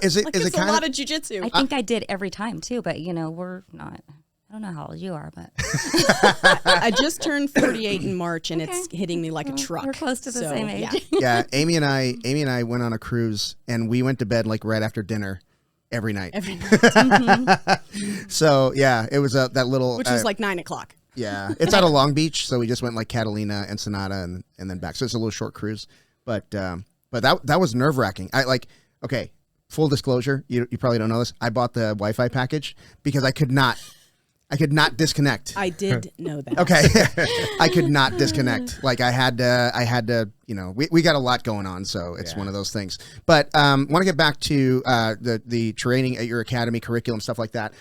Is it it's kind a lot of jiu-jitsu. I think I did every time too, but we're not. I don't know how old you are, but I just turned 38 in March, and it's hitting me like a truck. We're close to the same age. Yeah, Aimee and I went on a cruise, and we went to bed like right after dinner every night. So yeah, it was that little, which was like 9 o'clock. Yeah, it's out of Long Beach, so we just went like Catalina, Ensenada, and then back. So it's a little short cruise, but that was nerve wracking. Okay, full disclosure, you probably don't know this. I bought the Wi-Fi package because I could not disconnect. I did know that. Okay. I could not disconnect. Like I had to, we got a lot going on. So it's one of those things, but, want to get back to, the training at your academy, curriculum, stuff like that.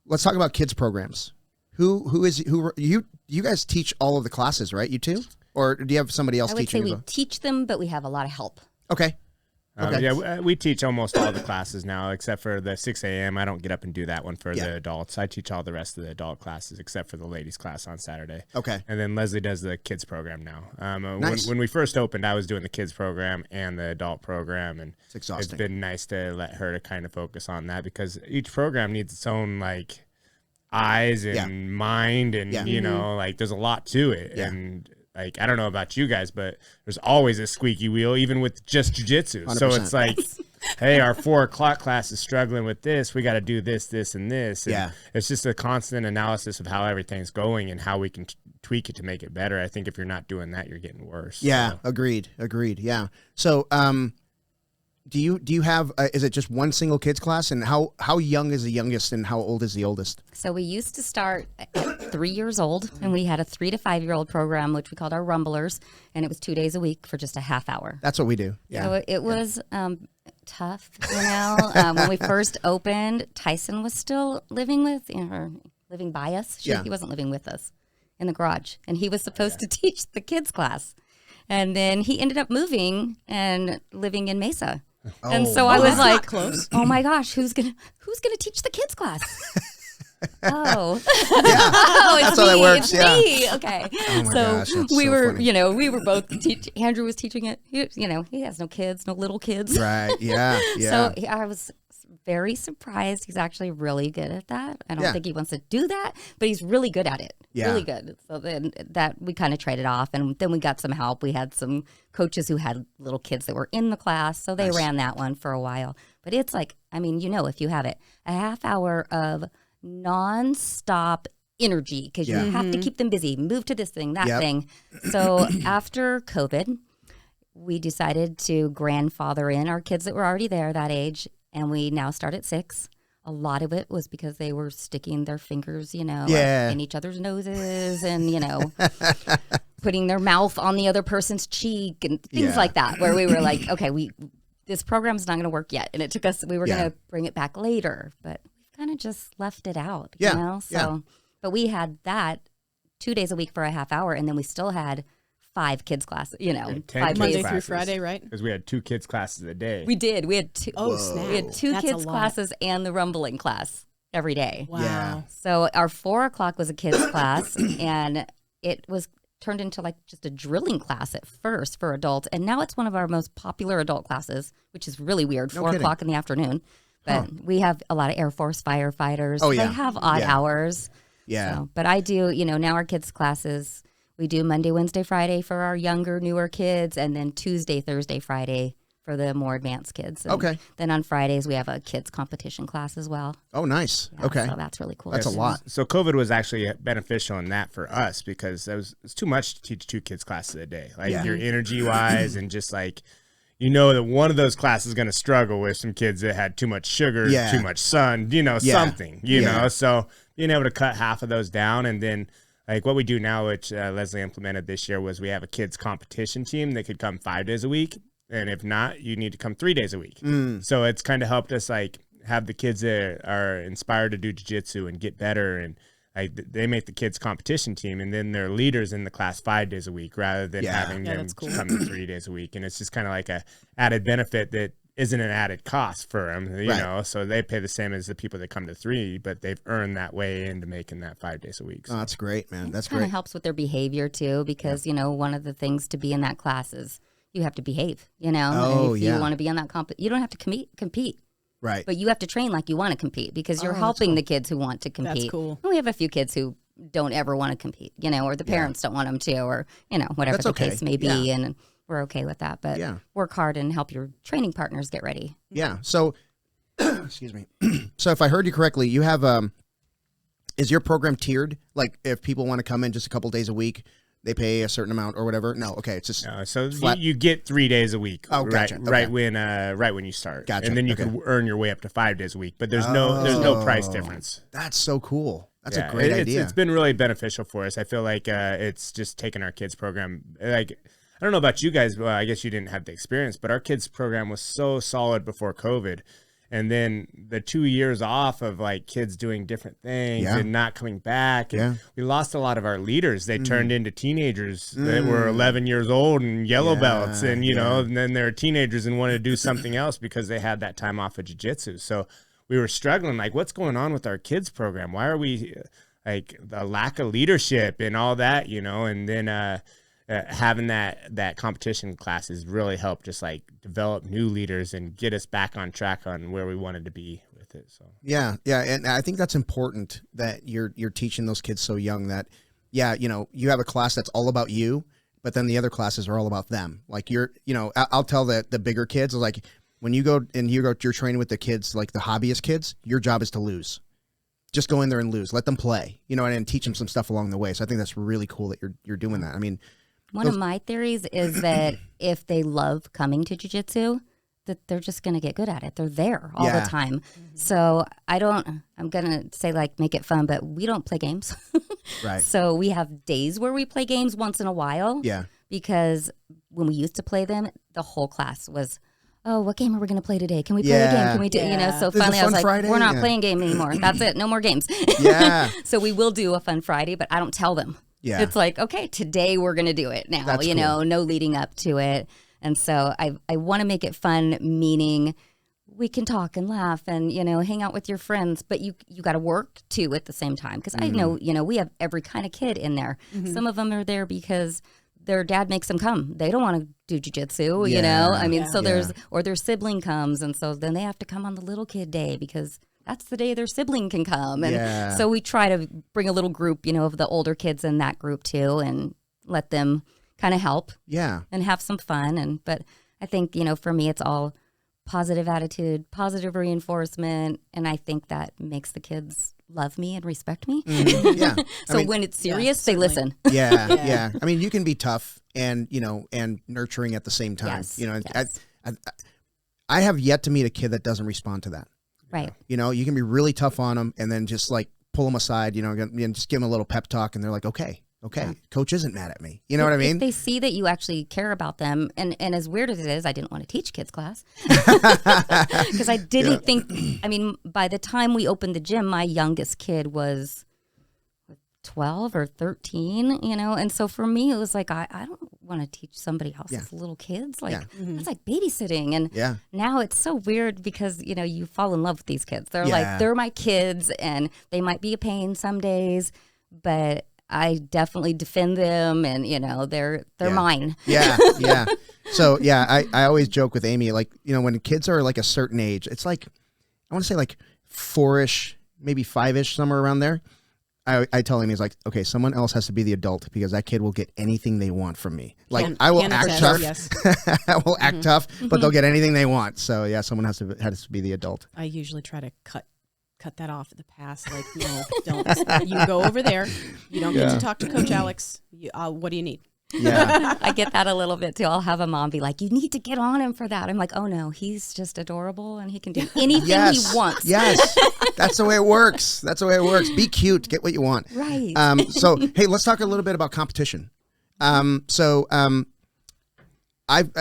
Let's talk about kids programs. You guys teach all of the classes, right? You too? Or do you have somebody else teaching? I would say we teach them, but we have a lot of help. Okay. Yeah, we teach almost all the classes now, except for the 6 a.m. I don't get up and do that one for the adults. I teach all the rest of the adult classes, except for the ladies class on Saturday. Okay. And then Leslie does the kids program now. Nice. When we first opened, I was doing the kids program and the adult program, and it's exhausting. It's been nice to let her to kind of focus on that because each program needs its own eyes and mind, and there's a lot to it. Yeah. And I don't know about you guys, but there's always a squeaky wheel, even with just jiu-jitsu. 100%. So it's like, hey, our 4 o'clock class is struggling with this. We got to do this, this, and this. And it's just a constant analysis of how everything's going and how we can tweak it to make it better. I think if you're not doing that, you're getting worse. Yeah, so. Agreed. Yeah. So, do you have, is it just one single kids class, and how young is the youngest and how old is the oldest? So we used to start at 3 years old, and we had a 3 to 5 year old program, which we called our Rumblers, and it was 2 days a week for just a half hour. That's what we do. Yeah. So it was tough, when we first opened. Tyson was still living by us. He wasn't living with us in the garage, and he was supposed to teach the kids class, and then he ended up moving and living in Mesa. And so I was like, close. Oh my gosh, who's gonna teach the kids class? Oh, that's how that works. It's me. Okay. Oh my gosh, we were, funny. We were both teaching. Andrew was teaching it. He has no kids, no little kids. Right. Yeah. So I was very surprised. He's actually really good at that. I don't think he wants to do that, but he's really good at it. Yeah. Really good. So then that we kind of traded off, and then we got some help. We had some coaches who had little kids that were in the class, so they ran that one for a while. But it's like, if you have it, a half hour of nonstop energy, because you have to keep them busy, move to this thing, that thing. So after COVID, we decided to grandfather in our kids that were already there that age, and we now start at 6. A lot of it was because they were sticking their fingers, in each other's noses and, putting their mouth on the other person's cheek and things like that, where we were like, okay, this program's not going to work yet. And it took us, we were going to bring it back later, but we've kind of just left it out, you know? So, but we had that 2 days a week for a half hour, and then we still had 5 kids classes, 5 Monday through Friday, right? Because we had 2 kids classes a day. We did. We had 2. Oh, snap. We had 2 kids classes and the rumbling class every day. Wow. Yeah. So our 4 o'clock was a kids class, and it was turned into just a drilling class at first for adults, and now it's one of our most popular adult classes, which is really weird. 4 o'clock in the afternoon. But we have a lot of Air Force firefighters. Oh, yeah. They have odd hours. Yeah. So, but I do, now our kids' classes, we do Monday, Wednesday, Friday for our younger, newer kids, and then Tuesday, Thursday, Friday for the more advanced kids. And okay. Then on Fridays, we have a kids competition class as well. Oh, nice. Yeah, okay. So that's really cool. That's a lot. So COVID was actually beneficial in that for us because it's too much to teach 2 kids classes a day. Like your energy wise and just like, that one of those classes is going to struggle with some kids that had too much sugar, too much sun, something, know. So being able to cut half of those down, and then like what we do now, which Leslie implemented this year, was we have a kids competition team that could come 5 days a week. And if not, you need to come 3 days a week. So it's kind of helped us like have the kids that are inspired to do jiu-jitsu and get better. And like they make the kids competition team, and then they're leaders in the class 5 days a week rather than having them come 3 days a week. And it's just kind of like a added benefit that isn't an added cost for them, know. So they pay the same as the people that come to 3, but they've earned that way into making that 5 days a week. So. Oh, that's great, man. That's great. Kind of helps with their behavior too, because one of the things to be in that class is you have to behave, Oh, if you want to be on that you don't have to compete. Right. But you have to train like you want to compete because you're helping the kids who want to compete. That's cool. And we have a few kids who don't ever want to compete, or the parents don't want them to, or, whatever the case may be. And we're okay with that. But work hard and help your training partners get ready. Yeah. So, excuse me. So if I heard you correctly, you have, is your program tiered? Like if people want to come in just a couple days a week, they pay a certain amount or whatever? No, okay, it's just so you get 3 days a week. Oh, gotcha. Right when you start. Gotcha. And then you can earn your way up to 5 days a week. But there's no price difference. That's so cool. That's a great idea. It's been really beneficial for us. I feel like it's just taken our kids program. Like I don't know about you guys. Well, I guess you didn't have the experience, but our kids program was so solid before COVID. And then the 2 years off of like kids doing different things and not coming back. And we lost a lot of our leaders. They turned into teenagers that were 11 years old and yellow belts. And, and then they're teenagers and wanted to do something else because they had that time off of jiu-jitsu. So we were struggling, like, what's going on with our kids program? Why are we like the lack of leadership and all that, And then, having that competition classes really helped just like develop new leaders and get us back on track on where we wanted to be with it. So yeah, and I think that's important that you're teaching those kids so young that you have a class that's all about you, but then the other classes are all about them. Like I'll tell the bigger kids, like when you're training with the kids, like the hobbyist kids, your job is to lose. Just go in there and lose. Let them play, and teach them some stuff along the way. So I think that's really cool that you're doing that. I mean. One of my theories is that if they love coming to jiu-jitsu, that they're just going to get good at it. They're there all the time. So I'm going to say like make it fun, but we don't play games. Right. So we have days where we play games once in a while. Yeah. Because when we used to play them, the whole class was, oh, what game are we going to play today? Can we play a game? Can we do, so finally I was like, Friday? We're not playing game anymore. That's it. No more games. Yeah. So we will do a fun Friday, but I don't tell them. Yeah. It's like, okay, today we're going to do it now, That's cool. No leading up to it. And so I want to make it fun, meaning we can talk and laugh and, hang out with your friends, but you got to work too at the same time. Because I know, we have every kind of kid in there. Mm-hmm. Some of them are there because their dad makes them come. They don't want to do jiu-jitsu, or their sibling comes. And so then they have to come on the little kid day because that's the day their sibling can come. And so we try to bring a little group, of the older kids in that group too and let them kind of help and have some fun. But I think, for me, it's all positive attitude, positive reinforcement. And I think that makes the kids love me and respect me. Mm-hmm. Yeah. So when it's serious, they listen. Yeah. I mean, you can be tough and, and nurturing at the same time. Yes. I have yet to meet a kid that doesn't respond to that. Right. You can be really tough on them and then just like pull them aside, and just give them a little pep talk and they're like, okay, coach isn't mad at me. You know what I mean? If they see that you actually care about them. And as weird as it is, I didn't want to teach kids class because I didn't think, by the time we opened the gym, my youngest kid was 12 or 13, and so for me, it was like, I don't want to teach somebody else's little kids. Like, it's like babysitting. And now it's so weird because, you fall in love with these kids. They're like, they're my kids and they might be a pain some days, but I definitely defend them and, they're mine. Yeah. So, I always joke with Aimee, like, when kids are like a certain age, it's like I want to say like 4-ish, maybe 5-ish, somewhere around there. I tell him, he's like, okay, someone else has to be the adult because that kid will get anything they want from me. Like I will act tough. Yes. I will act tough, but they'll get anything they want. So yeah, someone has to be the adult. I usually try to cut that off at the pass. Like, no, don't. You go over there. You don't get to talk to Coach Alex. What do you need? Yeah. I get that a little bit too. I'll have a mom be like, you need to get on him for that. I'm like, oh no, he's just adorable and he can do anything he wants. Yes. That's the way it works. Be cute. Get what you want. Right. So, hey, let's talk a little bit about competition.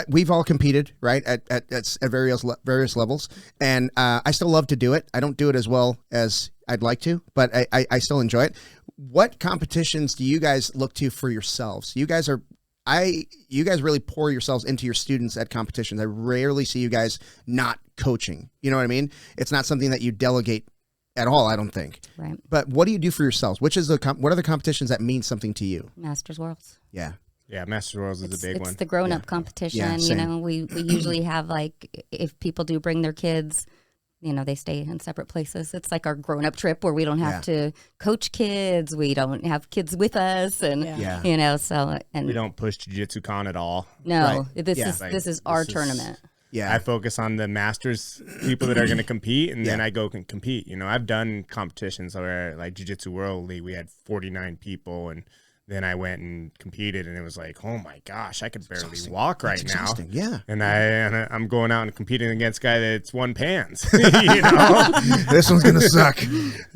We've all competed, right, at various levels, and I still love to do it. I don't do it as well as I'd like to, but I still enjoy it. What competitions do you guys look to for yourselves? You guys really pour yourselves into your students at competitions. I rarely see you guys not coaching. You know what I mean? It's not something that you delegate at all, I don't think. Right. But what do you do for yourselves? What are the competitions that mean something to you? Masters Worlds. Yeah. Yeah, Masters Worlds is a big one. It's the grown-up competition. Yeah, you know, we usually have, like, if people do bring their kids, you know, they stay in separate places. It's like our grown-up trip where we don't have to coach kids. We don't have kids with us, and you know, so and we don't push Jiu-Jitsu Con at all. No, this is our tournament. Yeah, I focus on the masters people that are going to compete, and then I go and compete. You know, I've done competitions where, like Jiu-Jitsu World League, we had 49 people, and then I went and competed, and it was like, oh my gosh, I could barely walk right now. Yeah, and I'm going out and competing against a guy that's won pans. You know, this one's gonna suck.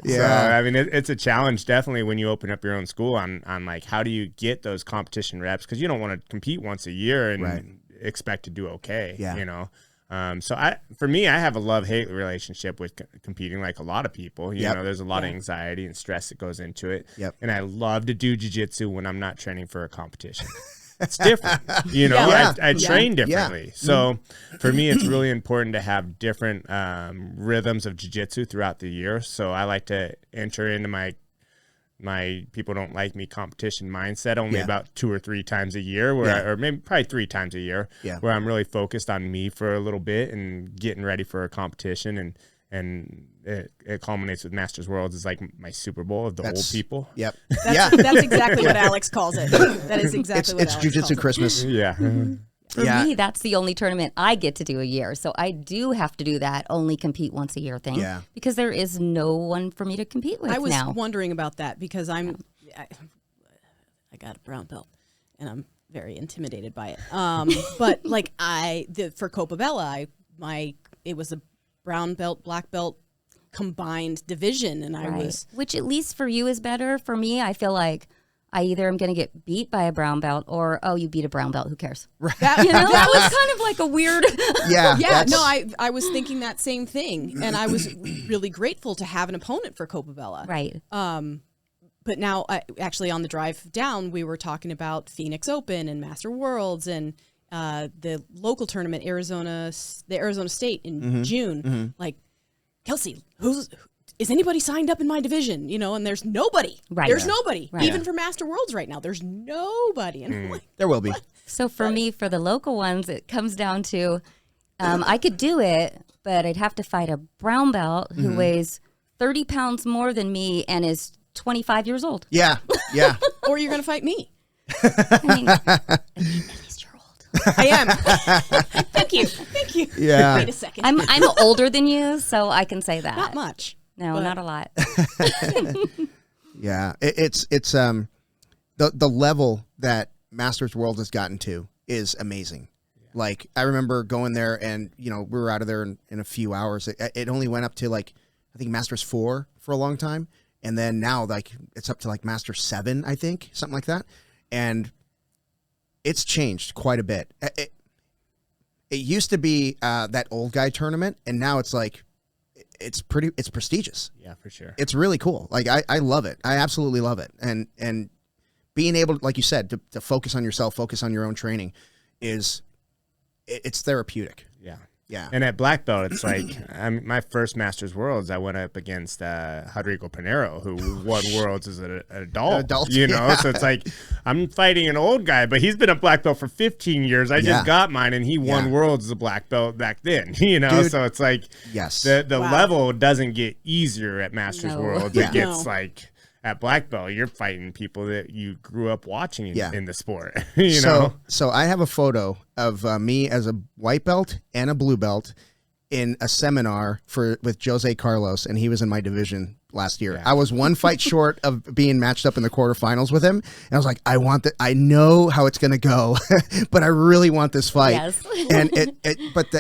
Yeah, so, I mean, it's a challenge definitely when you open up your own school on like how do you get those competition reps, because you don't want to compete once a year and expect to do okay. Yeah, you know. So for me, I have a love-hate relationship with competing, like a lot of people. You know, there's a lot of anxiety and stress that goes into it. Yep. And I love to do jiu-jitsu when I'm not training for a competition. It's different. You know, I train differently. Yeah. So for me, it's really important to have different rhythms of jiu-jitsu throughout the year. So I like to enter into my people don't like me competition mindset only about 2 or 3 times a year, or maybe probably 3 times a year, where I'm really focused on me for a little bit and getting ready for a competition, and it culminates with Masters Worlds is like my Super Bowl of the old people. Yep. That's exactly what Alex calls it. That is exactly what it's Jiu-Jitsu Christmas. Yeah. For me, that's the only tournament I get to do a year. So I do have to do that only compete once a year thing. Yeah. Because there is no one for me to compete with now. I was wondering about that because I got a brown belt and I'm very intimidated by it. But like for Copa Bella, it was a brown belt, black belt combined division, and I was, which at least for you is better. For me, I feel like I either am going to get beat by a brown belt or, oh, you beat a brown belt, who cares? Right. That was kind of like a weird. Yeah. No, I was thinking that same thing, and I was really grateful to have an opponent for Copa Bella. Right. But now, actually, on the drive down, we were talking about Phoenix Open and Master Worlds and the local tournament, the Arizona State in June. Mm-hmm. Like, Kelsey, is anybody signed up in my division? You know, and there's nobody. Right. There's nobody. Right. Even for Master Worlds right now, there's nobody. And I'm like, there will be. What? So for me, for the local ones, it comes down to I could do it, but I'd have to fight a brown belt who weighs 30 pounds more than me and is 25 years old. Yeah. Or you're going to fight me. I mean, at least you're old. I am. Thank you. Yeah. Wait a second. I'm older than you, so I can say that. Not much. No, not a lot. Yeah, it's the level that Masters World has gotten to is amazing. Yeah. Like, I remember going there, and you know, we were out of there in a few hours. It only went up to like, I think Masters 4 for a long time, and then now like it's up to like Masters 7, I think, something like that, and it's changed quite a bit. It used to be that old guy tournament, and now it's like. It's prestigious. Yeah, for sure. It's really cool. Like, I love it. I absolutely love it. And being able, like you said, to focus on yourself, focus on your own training it's therapeutic. Yeah. Yeah. And at black belt, it's like my first Masters Worlds, I went up against Rodrigo Pinheiro, who won Worlds as an adult. You know, yeah. So it's like I'm fighting an old guy, but he's been a black belt for 15 years. I just got mine, and he won Worlds as a black belt back then. You know, dude, so it's like the level doesn't get easier at Masters Worlds. It gets like at black belt, you're fighting people that you grew up watching in the sport. You know? So I have a photo of me as a white belt and a blue belt in a seminar with Jose Carlos, and he was in my division last year. Yeah. I was one fight short of being matched up in the quarterfinals with him, and I was like, I know how it's going to go, but I really want this fight. Yes. And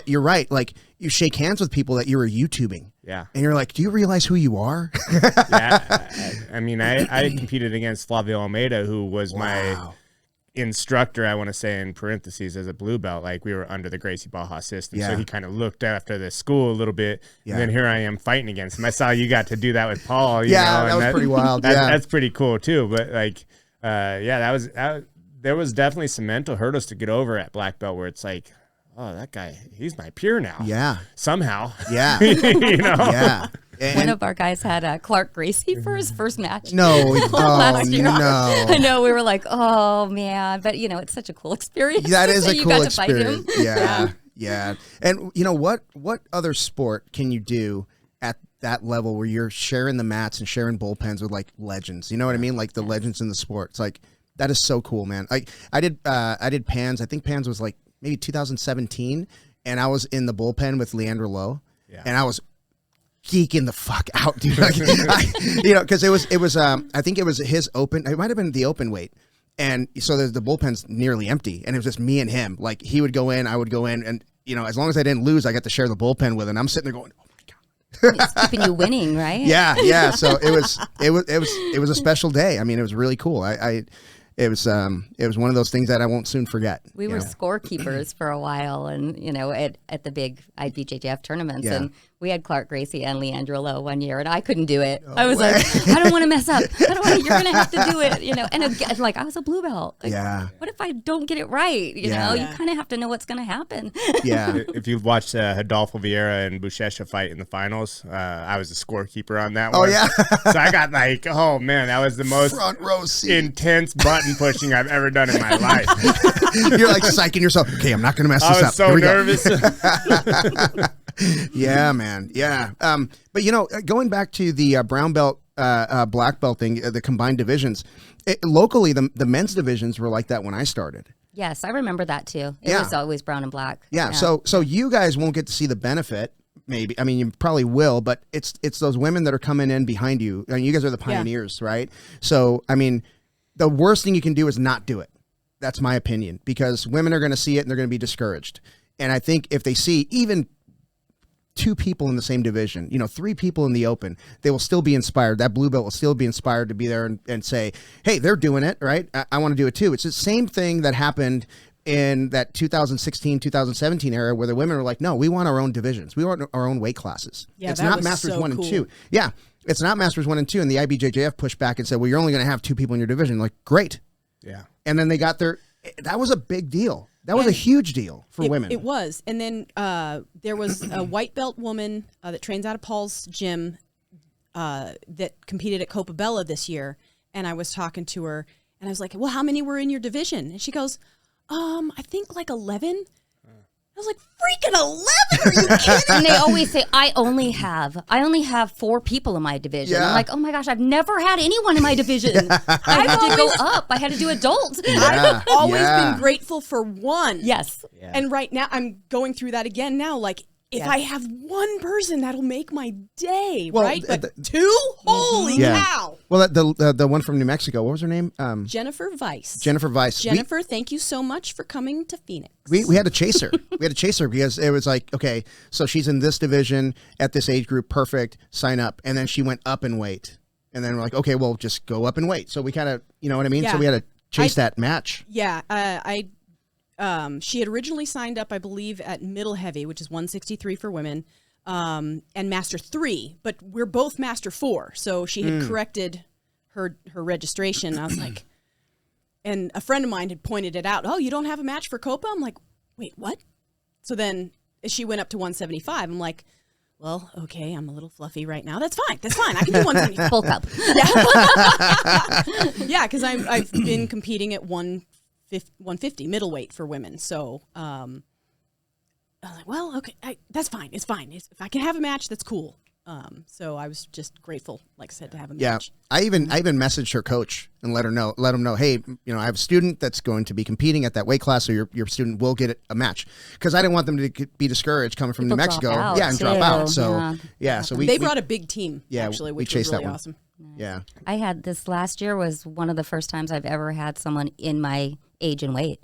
you're right. Like, you shake hands with people that you were YouTubing. Yeah. And you're like, do you realize who you are? I mean, I competed against Flavio Almeida, who was my instructor, I want to say in parentheses, as a blue belt. Like, we were under the Gracie Baja system. So he kind of looked after the school a little bit. And then here I am fighting against him. I saw you got to do that with Paul. You know, that was pretty wild. That's pretty cool too. But like, there was definitely some mental hurdles to get over at black belt, where it's like, oh, that guy, he's my peer now. Yeah. Somehow. Yeah. You know? Yeah. One of our guys had Clark Gracie for his first match. No. Last year. No. I know. We were like, oh, man. But, you know, it's such a cool experience. That is a cool experience. To fight him. Yeah. Yeah. And, you know, what other sport can you do at that level where you're sharing the mats and sharing bullpens with, like, legends? You know what I mean? Like, the legends in the sport. It's like, that is so cool, man. Like, I did Pans. I think Pans was, like, maybe 2017, and I was in the bullpen with Leandro Lowe, and I was geeking the fuck out, dude. Like, you know, because it was I think it was his open. It might have been the open weight, and so the bullpen's nearly empty, and it was just me and him. Like, he would go in, I would go in, and you know, as long as I didn't lose, I got to share the bullpen with him. I'm sitting there going, oh my god. It's keeping you winning, right? Yeah. So it was a special day. I mean, it was really cool. It was one of those things that I won't soon forget. We were scorekeepers for a while, and you know, at the big IBJJF tournaments, and we had Clark Gracie and Leandro Lowe one year, and I couldn't do it. I was like, I don't want to mess up. You're gonna have to do it, you know. And again, like, I was a blue belt. Like, what if I don't get it right? You know, you kind of have to know what's gonna happen. Yeah. If you've watched Adolfo Vieira and Buchecha fight in the finals, I was the scorekeeper on that one. Oh yeah. So I got like, oh man, that was the most front row seat. Intense button pushing I've ever done in my life. You're like psyching yourself. Okay, I'm not gonna mess this up. I was so nervous. Yeah, man. Yeah. But you know, going back to the brown belt, black belt thing, the combined divisions, locally, the men's divisions were like that when I started. Yes, I remember that too. It was always brown and black. Yeah. So you guys won't get to see the benefit. Maybe. I mean, you probably will, but it's those women that are coming in behind you. I mean, you guys are the pioneers, right? So, I mean, the worst thing you can do is not do it. That's my opinion, because women are going to see it and they're going to be discouraged. And I think if they see even 2 people in the same division, you know, 3 people in the open, they will still be inspired. That blue belt will still be inspired to be there and say, hey, they're doing it, right? I want to do it too. It's the same thing that happened in that 2016, 2017 era, where the women were like, no, we want our own divisions. We want our own weight classes. Yeah, it's not Masters 1 and 2. Yeah, it's not Masters 1 and 2. And the IBJJF pushed back and said, well, you're only going to have 2 people in your division. Like, great. Yeah. And then they got that was a big deal. That was a huge deal for women. It was. And then there was a white belt woman that trains out of Paul's gym that competed at Copabella this year. And I was talking to her, and I was like, well, how many were in your division? And she goes, I think like 11. I was like, freaking 11? Are you kidding? And they always say, I only have 4 people in my division. Yeah. I'm like, oh my gosh, I've never had anyone in my division. I had to go up. I had to do adults. I've always been grateful for 1. Yes. Yeah. And right now, I'm going through that again now. Like, if I have 1 person, that'll make my day, right? But 2? Holy cow. Well, the one from New Mexico, what was her name? Jennifer Weiss. Jennifer, thank you so much for coming to Phoenix. We had to chase her. Because it was like, okay, so she's in this division at this age group, perfect, sign up. And then she went up in weight. And then we're like, okay, well, just go up in weight. So we kind of, you know what I mean? Yeah. So we had to chase that match. Yeah, she had originally signed up, I believe, at middle heavy, which is 163 for women, and Master 3, but we're both Master 4. So she had corrected her registration. I was like, and a friend of mine had pointed it out. Oh, you don't have a match for Copa? I'm like, wait, what? So then she went up to 175. I'm like, well, okay, I'm a little fluffy right now. That's fine. I can do 175. Bulk up. Yeah, because I've been competing at 150 middleweight for women. So I was like, well, okay, that's fine. It's fine. If I can have a match, that's cool. So I was just grateful, like I said, to have a match. Yeah, I even messaged her coach and let him know, hey, I have a student that's going to be competing at that weight class, so your student will get a match, because I didn't want them to be discouraged coming from New Mexico, and drop out. So so they brought a big team, actually, which was really awesome. Yeah, I had this last year was one of the first times I've ever had someone in my age and weight,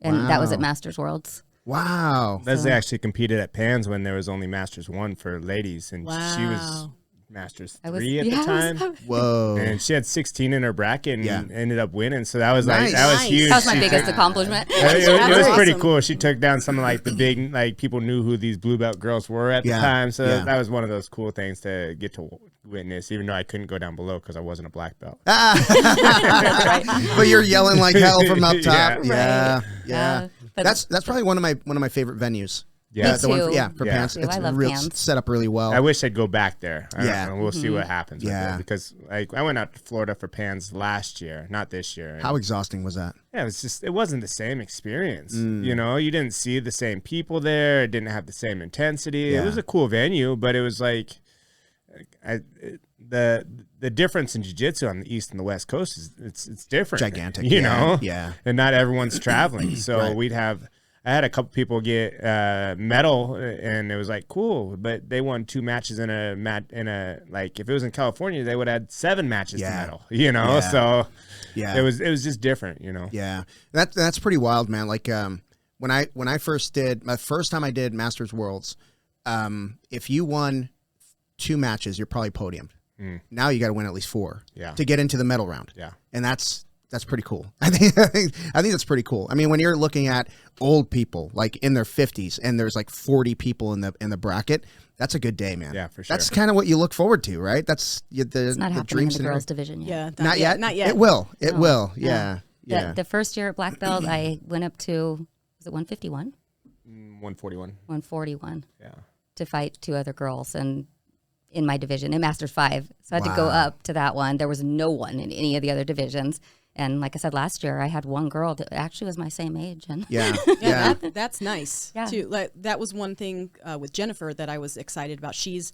and that was at Masters Worlds. Wow. Leslie actually competed at Pans when there was only Masters 1 for ladies, and she was Masters 3 at the time. Whoa. And she had 16 in her bracket and ended up winning. So that was that was huge. That was my biggest accomplishment. It was pretty cool. She took down some of like the big, like people knew who these blue belt girls were at the time. So that was one of those cool things to get to witness, even though I couldn't go down below because I wasn't a black belt. But you're yelling like hell from up top. Yeah. That's probably one of my favorite venues. Yeah, the one for Pants. It's I love Pants. Set up really well. I wish I'd go back there. I don't know, we'll see what happens. Yeah, because like I went out to Florida for Pans last year, not this year. How exhausting was that? Yeah, it wasn't the same experience. You know, you didn't see the same people there. It didn't have the same intensity. Yeah. It was a cool venue, but it was like the difference in jiu-jitsu on the East and the West Coast is it's different. Gigantic. You know? Yeah. And not everyone's traveling. So I had a couple people get medal, and it was like cool, but they won 2 matches in a like if it was in California, they would have had 7 matches to medal, you know? So it was just different, you know? Yeah. That's pretty wild, man. Like when I first did my first time I did Masters Worlds, if you won 2 matches, you're probably podiumed. Now you got to win at least 4 to get into the medal round. Yeah. And that's pretty cool. I think that's pretty cool. I mean, when you're looking at old people like in their 50s and there's like 40 people in the bracket, that's a good day, man. Yeah, for sure. That's kind of what you look forward to, right? That's it's not happening in the girls division yet. Not yet. It will. It will. Yeah. The first year at black belt, I went up to, was it 151? 141. 141. Yeah. To fight 2 other girls and in my division in Masters 5. So I had to go up to that one. There was no one in any of the other divisions. And like I said, last year I had one girl that actually was my same age. And that's nice too. Like, that was one thing with Jennifer that I was excited about. She's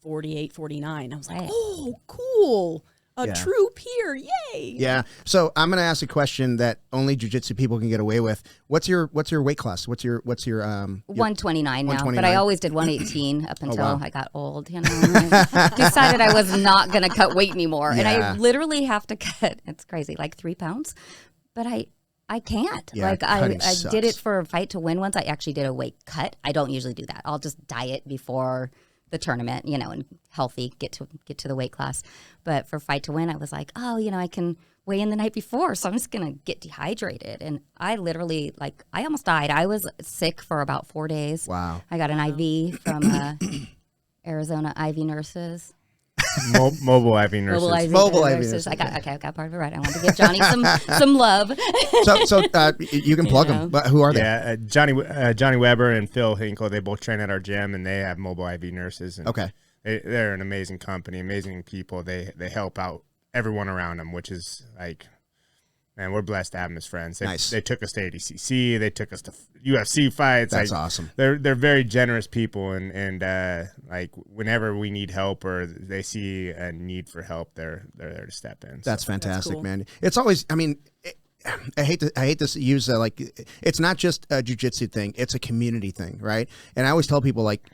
48, 49. I was like, oh, cool. A true peer, yay! Yeah. So I'm going to ask a question that only jiu-jitsu people can get away with. What's your weight class? What's your 129 now? But I always did 118 up until I got old. You know, I decided I was not going to cut weight anymore, and I literally have to cut. It's crazy, like 3 pounds, but I can't. Yeah, like I did it for a fight to win once. I actually did a weight cut. I don't usually do that. I'll just diet before the tournament, you know, and healthy, get to the weight class. But for fight to win, I was like, oh, you know, I can weigh in the night before, so I'm just gonna get dehydrated. And I literally, like, I almost died. I was sick for about 4 days. Wow. I got an IV from Arizona IV nurses. Mobile IV nurses. Mobile IV nurses. I got part of it right. I wanted to give Johnny some love. So you can plug them. But who are they? Yeah, Johnny Weber and Phil Hinkle. They both train at our gym, and they have mobile IV nurses. And they're an amazing company, amazing people. They help out everyone around them, which is like, man, we're blessed to have them as friends. They took us to ADCC. They took us to UFC fights. That's awesome. They're very generous people, and like whenever we need help or they see a need for help, they're there to step in. That's fantastic, cool. Man. It's always, I mean, I hate to use like, it's not just a jiu-jitsu thing, it's a community thing, right? And I always tell people, like,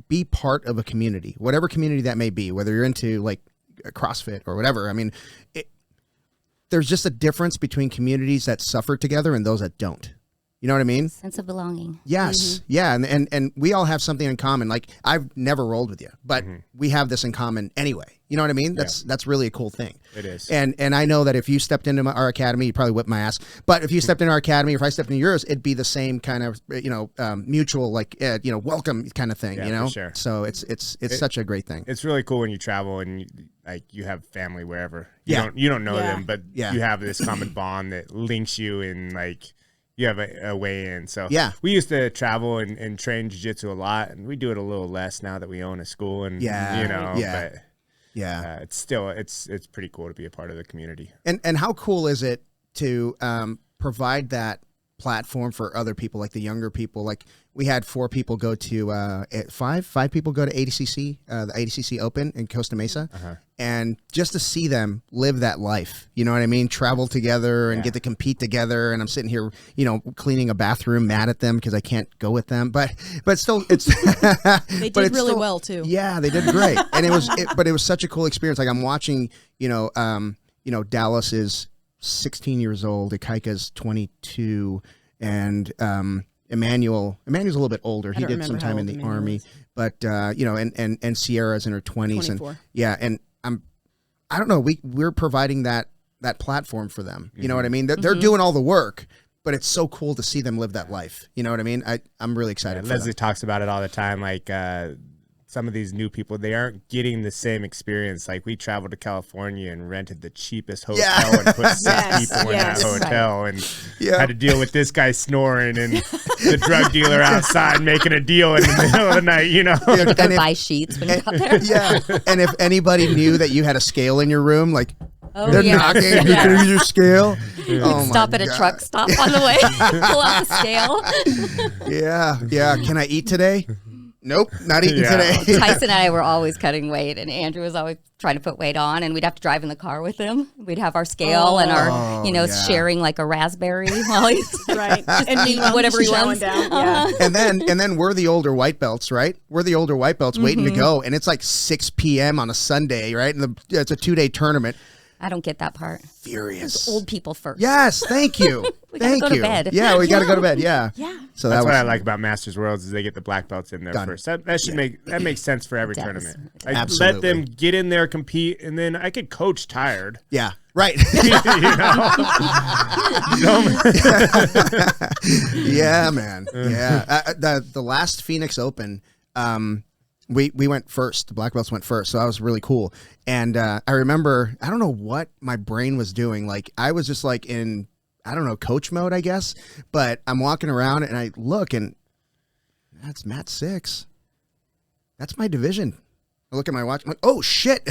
be part of a community, whatever community that may be, whether you're into like CrossFit or whatever. I mean, there's just a difference between communities that suffer together and those that don't. You know what I mean? Sense of belonging. Yes. Yeah. And we all have something in common. Like, I've never rolled with you, but we have this in common anyway. You know what I mean? That's really a cool thing. It is. And I know that if you stepped into our academy, you'd probably whip my ass. But if you stepped into our academy, if I stepped into yours, it'd be the same kind of, mutual, like, welcome kind of thing, you know? For sure. So it's such a great thing. It's really cool when you travel and you have family wherever. You don't know them, but you have this common bond that links you, and like, you have a way in. So yeah, we used to travel and train jiu-jitsu a lot, and we do it a little less now that we own a school. And but it's still it's pretty cool to be a part of the community. And how cool is it to provide that platform for other people, like the younger people? Like we had 4 people go to five people go to ADCC, the ADCC Open in Costa Mesa, and just to see them live that life, you know what I mean? Travel together and get to compete together. And I'm sitting here, cleaning a bathroom, mad at them because I can't go with them, but still, it's they did really well too. Yeah, they did great, and it was such a cool experience. Like I'm watching, Dallas is 16 years old, Ikaika's 22, and Emmanuel's a little bit older. He did some time in the Army, but and Sierra's in her 20s, 24. and I don't know. We're providing that platform for them. You know what I mean? They're doing all the work, but it's so cool to see them live that life. You know what I mean? I'm really excited. For Leslie talks about it all the time. Like some of these new people, they aren't getting the same experience. Like we traveled to California and rented the cheapest hotel and put 6 people in that hotel and had to deal with this guy snoring and the drug dealer outside making a deal in the middle of the night, You have to go buy sheets when you got there. Yeah. And if anybody knew that you had a scale in your room, like they're knocking, can you use your scale? Stop at a truck stop on the way, pull out the scale. Yeah. Can I eat today? Nope, not eating today. Tyson and I were always cutting weight, and Andrew was always trying to put weight on, and we'd have to drive in the car with him. We'd have our scale and our, sharing like a raspberry while he's and eating whatever he wants. Down. Yeah. And then we're the older white belts, right? We're the older white belts waiting to go, and it's like 6 p.m. on a Sunday, right? And it's a 2-day tournament. I don't get that part. Furious. Old people first. Yes, thank you. We gotta go to bed. Yeah, we got to go to bed. Yeah. So that's what I like about Masters Worlds is they get the black belts in there first. That should makes sense for every tournament. Absolutely. Let them get in there, compete, and then I could coach tired. Yeah. Right. Yeah, man. Yeah. The last Phoenix Open, we went first. The black belts went first, so that was really cool. And I remember, I don't know what my brain was doing. Like I was just like in, I don't know, coach mode, I guess. But I'm walking around and I look, and that's Mat 6. That's my division. I look at my watch. I'm like, oh shit!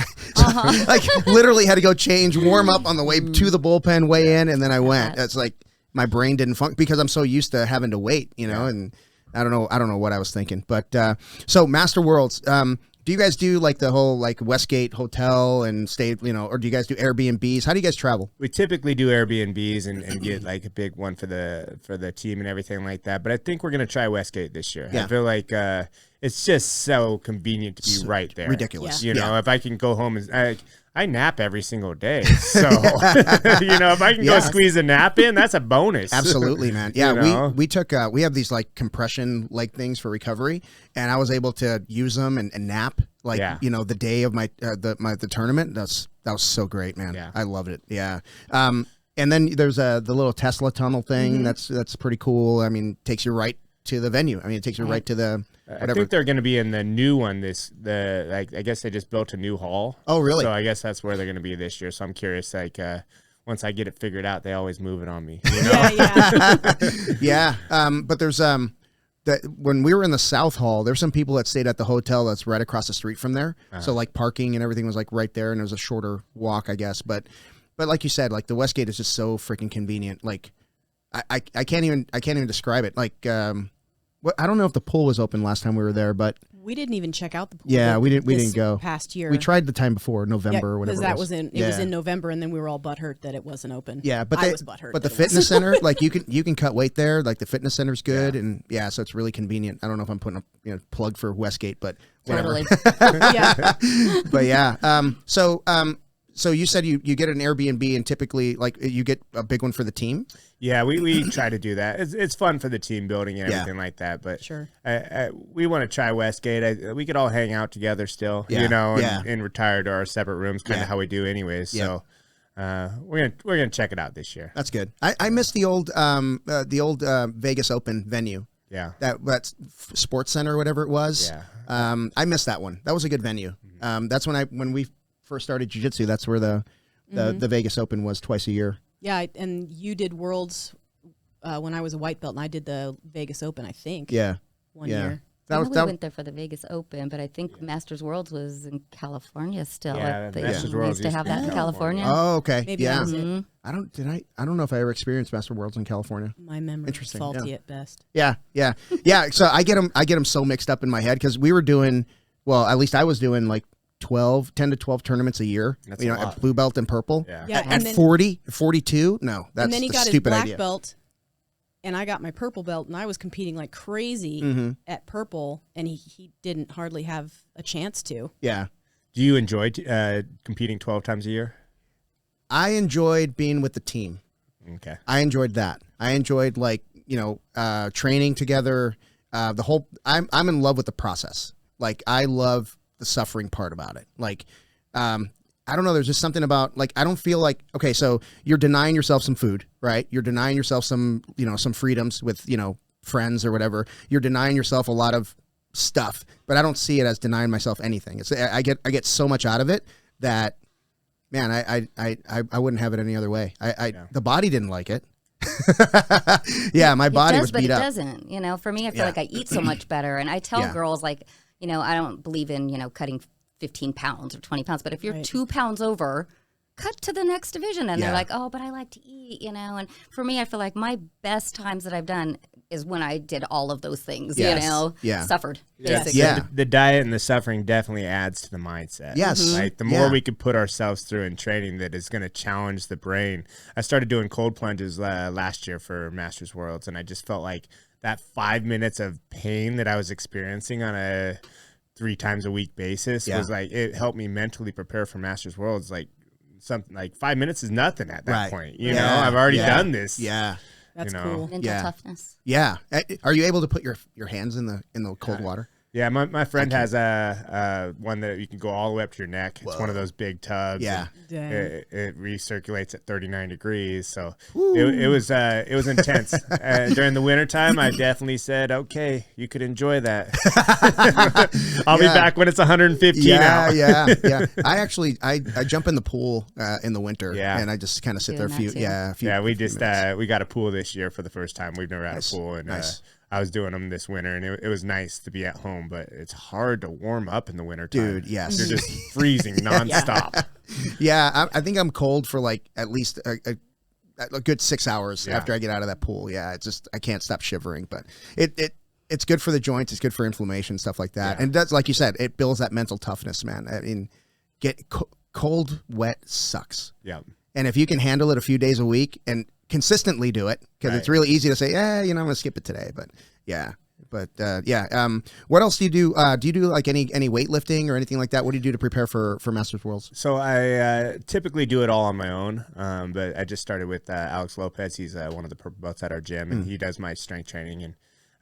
Like literally had to go change, warm up on the way to the bullpen, weigh in, and then I went. That's like my brain didn't function because I'm so used to having to wait, and. I don't know what I was thinking, but so Master Worlds, do you guys do like the whole like Westgate Hotel and stay, or do you guys do Airbnbs? How do you guys travel? We typically do Airbnbs and get like a big one for the team and everything like that. But I think we're gonna try Westgate this year. I feel like it's just so convenient to be right there. Ridiculous. If I can go home and I nap every single day. So, if I can go squeeze a nap in, that's a bonus. Absolutely, man. Yeah, we took, we have these like compression leg things for recovery, and I was able to use them and nap like, the day of the tournament. That was so great, man. Yeah. I loved it. Yeah. And then there's the little Tesla tunnel thing. That's pretty cool. I mean, takes you right to the venue. I mean, it takes you right to the whatever. I think they're going to be in the new one. I guess they just built a new hall. Oh, really? So I guess that's where they're going to be this year. So I'm curious. Like, once I get it figured out, they always move it on me. Yeah. But there's that when we were in the South Hall, there's some people that stayed at the hotel that's right across the street from there. So like parking and everything was like right there, and it was a shorter walk, I guess. But like you said, like the Westgate is just so freaking convenient. Like I can't even describe it. Like I don't know if the pool was open last time we were there, but we didn't even check out the pool. Yeah, we didn't go past year. We tried the time before November or whatever. Because it was in November, and then we were all butthurt that it wasn't open. Yeah, but I was butthurt. But the fitness center, like you can cut weight there. Like the fitness center's good, and so it's really convenient. I don't know if I'm putting a plug for Westgate, but whatever. Totally. But yeah, so you said you get an Airbnb, and typically like you get a big one for the team. Yeah, we try to do that. It's fun for the team building and everything like that. But sure, we want to try Westgate. We could all hang out together still, and retire to our separate rooms, kind of how we do anyways. So we're gonna check it out this year. That's good. I miss the old Vegas Open venue. Yeah, that's Sports Center or whatever it was. Yeah, I miss that one. That was a good venue. That's when we first started jiu-jitsu. That's where the Vegas Open was twice a year. Yeah, and you did Worlds when I was a white belt and I did the Vegas Open, I think. Yeah. One year. We went there for the Vegas Open, but I think Masters Worlds was in California still. Yeah, Masters Worlds used to have that in California. Oh, okay. Maybe that was it. I don't know if I ever experienced Master Worlds in California. My memory is faulty at best. Yeah. So I get them so mixed up in my head because we were doing, well, at least I was doing like 10 to 12 tournaments a year. That's at blue belt and purple. Yeah. At 40, 42, no, that's and then he got stupid his black idea. belt. And I got my purple belt, and I was competing like crazy at purple, and he didn't hardly have a chance to. Yeah. Do you enjoy competing 12 times a year? I enjoyed being with the team. Okay. I enjoyed that. I enjoyed training together. The whole. I'm in love with the process. Like I love the suffering part about it. Like, I don't know. There's just something about I don't feel like, okay, so you're denying yourself some food, right? You're denying yourself some freedoms with, friends or whatever. You're denying yourself a lot of stuff, but I don't see it as denying myself anything. I get so much out of it that, man, I wouldn't have it any other way. The body didn't like it. Yeah, my body was beat up. But it doesn't. For me, I feel like I eat so much better, and I tell girls I don't believe in cutting 15 pounds or 20 pounds, but if you're 2 pounds over, cut to the next division. And they're like, oh, but I like to eat, and for me, I feel like my best times that I've done is when I did all of those things, suffered. Basically. Yeah. The diet and the suffering definitely adds to the mindset. Yes. Like the more we could put ourselves through in training that is going to challenge the brain. I started doing cold plunges last year for Masters Worlds, and I just felt like that 5 minutes of pain that I was experiencing on a 3 times a week basis was like, it helped me mentally prepare for Masters Worlds. Like something like 5 minutes is nothing at that point. I've already done this. Yeah. That's cool. Mental toughness. Yeah. Are you able to put your hands in the cold water? Yeah, my friend has a one that you can go all the way up to your neck. It's one of those big tubs. Yeah, it recirculates at 39 degrees. So it was intense. During the wintertime, I definitely said, okay, you could enjoy that. I'll be back when it's 115 out. Yeah. I jump in the pool in the winter. Yeah. And I just kind of sit there we got a pool this year for the first time. We've never had a pool, and I was doing them this winter, and it was nice to be at home, but it's hard to warm up in the winter time. Dude, yes. You're just freezing nonstop. Yeah, I think I'm cold for at least a good 6 hours after I get out of that pool. Yeah, it's just I can't stop shivering, but it's good for the joints. It's good for inflammation, stuff like that. And that's, like you said, it builds that mental toughness, man. I mean, cold, wet sucks. Yeah. And if you can handle it a few days a week and consistently do it, because it's really easy to say, I'm going to skip it today. But what else do you do? Do you do like any weightlifting or anything like that? What do you do to prepare for Masters Worlds? So I typically do it all on my own, but I just started with Alex Lopez. He's one of the purple belts at our gym, and he does my strength training.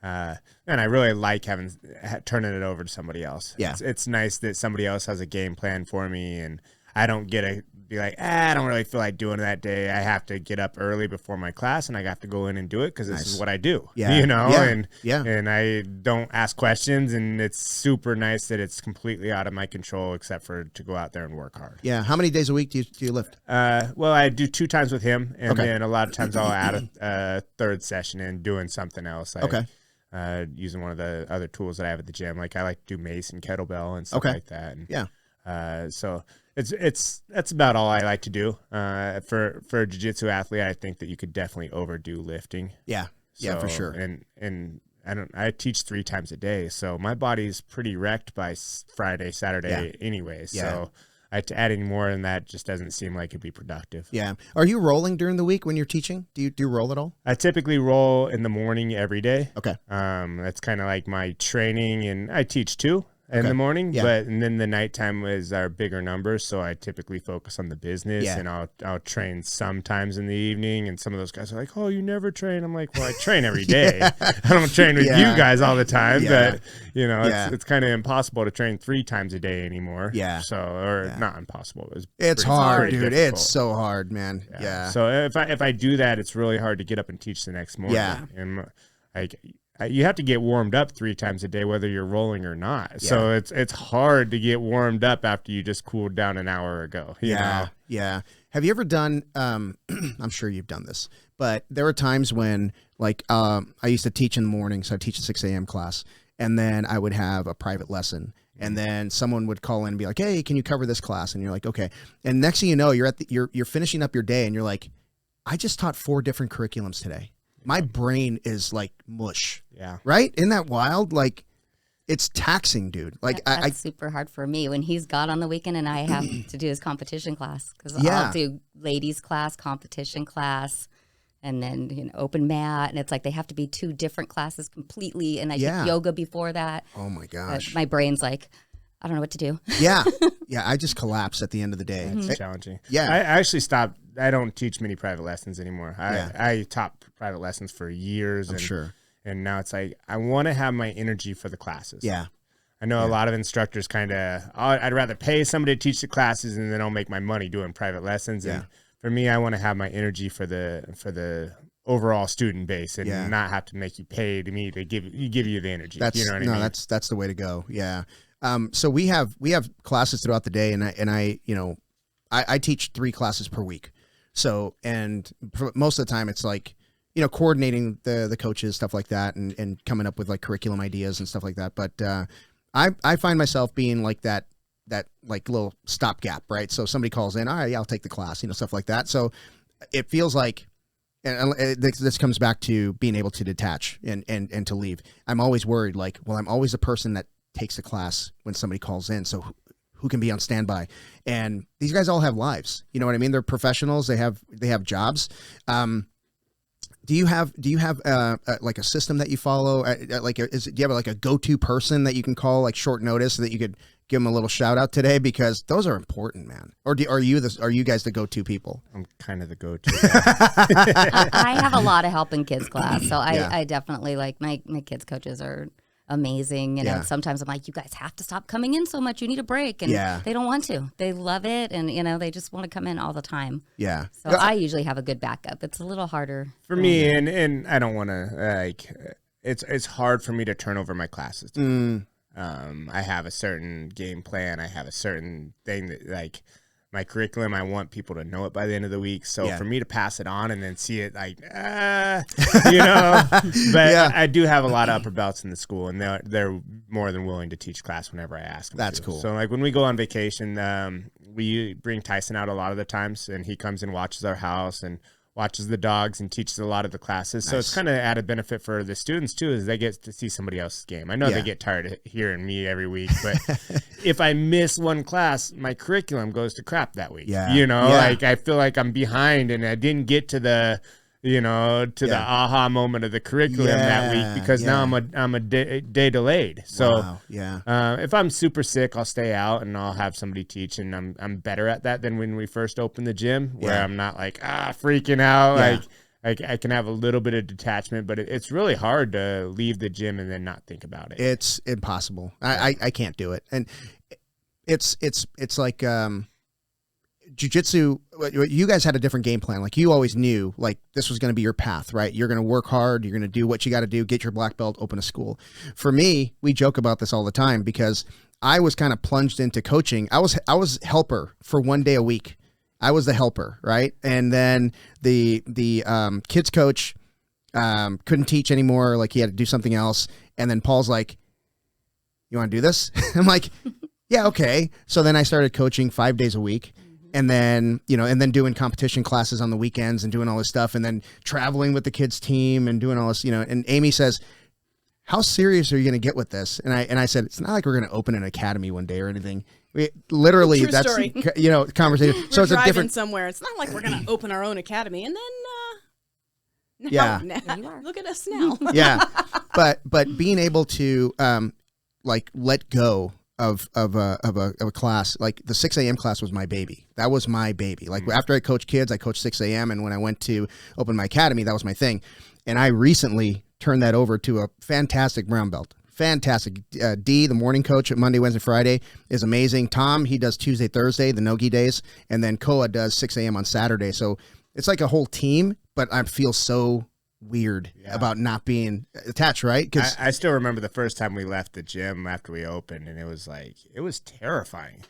And I really like turning it over to somebody else. Yeah. It's nice that somebody else has a game plan for me, and I don't get to be like, I don't really feel like doing it that day. I have to get up early before my class, and I have to go in and do it because this is what I do. And I don't ask questions, and it's super nice that it's completely out of my control except for to go out there and work hard. Yeah. How many days a week do you lift? Well, I do 2 times with him, and then a lot of times I'll add a third session in doing something else. Using one of the other tools that I have at the gym. Like I like to do Mesa and kettlebell and stuff like that. And, so that's about all I like to do. For a jiu-jitsu athlete, I think that you could definitely overdo lifting. Yeah. Yeah, for sure. And I teach 3 times a day, so my body's pretty wrecked by Friday, Saturday anyway. So adding more than that just doesn't seem like it'd be productive. Yeah. Are you rolling during the week when you're teaching? Do you roll at all? I typically roll in the morning every day. Okay. That's kind of like my training, and I teach too in the morning, and then the nighttime is our bigger numbers. So I typically focus on the business, and I'll train sometimes in the evening. And some of those guys are like, "Oh, you never train?" I'm like, "Well, I train every day. I don't train with you guys all the time, but it's kind of impossible to train 3 times a day anymore." Yeah. So not impossible. It's hard, dude. Difficult. It's so hard, man. Yeah. So if I do that, it's really hard to get up and teach the next morning. Yeah. And you have to get warmed up 3 times a day, whether you're rolling or not. Yeah. So it's hard to get warmed up after you just cooled down an hour ago. You know? Yeah. Have you ever done, I'm sure you've done this, but there were times when like, I used to teach in the morning. So I teach a 6 a.m. class, and then I would have a private lesson. And then someone would call in and be like, hey, can you cover this class? And you're like, okay. And next thing you know, you're finishing up your day and you're like, I just taught 4 different curriculums today. My brain is like mush. Yeah. Right? Isn't that wild? Like, it's taxing, dude. Like, that's super hard for me when he's gone on the weekend and I have to do his competition class, because I'll do ladies class, competition class, and then, you know, open mat. And it's like they have to be 2 different classes completely. And I did yoga before that. Oh my gosh. My brain's like, I don't know what to do. Yeah. I just collapse at the end of the day. It's challenging. Yeah. I actually stopped. I don't teach many private lessons anymore. I taught private lessons for years. I'm sure. And now it's like, I want to have my energy for the classes. Yeah. I know a lot of instructors kind of, I'd rather pay somebody to teach the classes and then I'll make my money doing private lessons. And for me, I want to have my energy for the overall student base and not have to make you pay to me to give you the energy. You know what I mean? That's the way to go. Yeah. So we have classes throughout the day, and I teach 3 classes per week. So, and for most of the time it's like, you know, coordinating the coaches, stuff like that, and coming up with like curriculum ideas and stuff like that. But I find myself being like that like little stopgap, right? So somebody calls in, all right, I'll take the class, you know, stuff like that. So it feels like, and this comes back to being able to detach and to leave. I'm always worried, like, well, I'm always the person that takes the class when somebody calls in. So who can be on standby? And these guys all have lives. You know what I mean? They're professionals. They have jobs. Do you have like a system that you follow? Do you have like a go-to person that you can call like short notice so that you could give them a little shout out today? Because those are important, man. Or are you guys the go-to people? I'm kind of the go-to. I have a lot of help in kids class, so I definitely like my kids coaches are amazing. And sometimes I'm like, you guys have to stop coming in so much. You need a break. And they don't want to. They love it. And, you know, they just want to come in all the time. Yeah. So I usually have a good backup. It's a little harder. For me, and I don't want to, like, it's hard for me to turn over my classes. I have a certain game plan. I have a certain thing that, like, my curriculum, I want people to know it by the end of the week. So for me to pass it on and then see it, like, you know, but I do have a lot of upper belts in the school, and they're more than willing to teach class whenever I ask them. That's cool. So like when we go on vacation, we bring Tyson out a lot of the times, and he comes and watches our house and watches the dogs and teaches a lot of the classes. So it's kind of added benefit for the students too, is they get to see somebody else's game. I know they get tired of hearing me every week, but if I miss one class, my curriculum goes to crap that week. You know, like I feel like I'm behind and I didn't get to the, you know, to the aha moment of the curriculum that week because now I'm a day delayed. So if I'm super sick, I'll stay out and I'll have somebody teach, and I'm better at that than when we first opened the gym, where I'm not like freaking out. Like I can have a little bit of detachment, but it's really hard to leave the gym and then not think about it. It's impossible. I can't do it, and it's like jiu-jitsu, you guys had a different game plan. Like, you always knew, like, this was going to be your path, right? You're going to work hard. You're going to do what you got to do, get your black belt, open a school. For me, we joke about this all the time because I was kind of plunged into coaching. I was helper for 1 day a week. I was the helper, right? And then the kids coach couldn't teach anymore. Like, he had to do something else. And then Paul's like, you want to do this? I'm like, yeah, okay. So then I started coaching 5 days a week. And then, you know, and then doing competition classes on the weekends and doing all this stuff, and then traveling with the kids team and doing all this, you know. And Aimee says, how serious are you going to get with this? And I said, it's not like we're going to open an academy one day or anything. We literally, True that's story. You know, conversation. We're so it's driving a different somewhere. It's not like we're going to open our own academy and then now, look at us now. But being able to like let go of a class, like the 6 a.m. class was my baby. That was my baby. Like after I coached kids, I coached 6 a.m. And when I went to open my academy, that was my thing. And I recently turned that over to a fantastic brown belt. Fantastic. D, the morning coach at Monday, Wednesday, Friday, is amazing. Tom, he does Tuesday, Thursday, the no-gi days. And then Koa does 6 a.m. on Saturday. So it's like a whole team, but I feel so weird about not being attached, right? Because I still remember the first time we left the gym after we opened, and it was terrifying.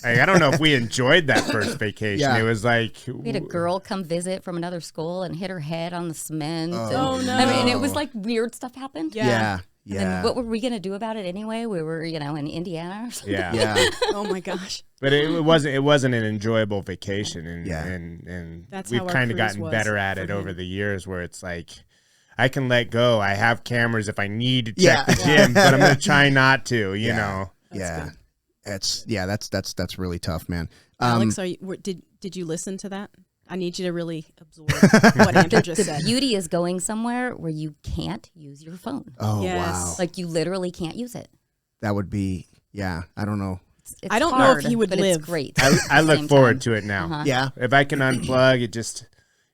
Like, I don't know if we enjoyed that first vacation. Yeah. It was like we had a girl come visit from another school and hit her head on the cement. Oh, no! I mean, it was like weird stuff happened. Yeah. And what were we gonna do about it anyway? We were, in Indiana or something. Yeah. Oh my gosh! But it wasn't an enjoyable vacation, and we've kind of gotten better at it over the years, where it's like I can let go. I have cameras if I need to check the gym, but I'm gonna try not to. You know. That's that's really tough, man. Alex, did you listen to that? I need you to really absorb what Andrew just said. The beauty is going somewhere where you can't use your phone. Oh, wow. Like, you literally can't use it. That would be, I don't know. It's I don't hard, know if he would but live. It's great. I look forward to it now. Uh-huh. Yeah. If I can unplug, it just...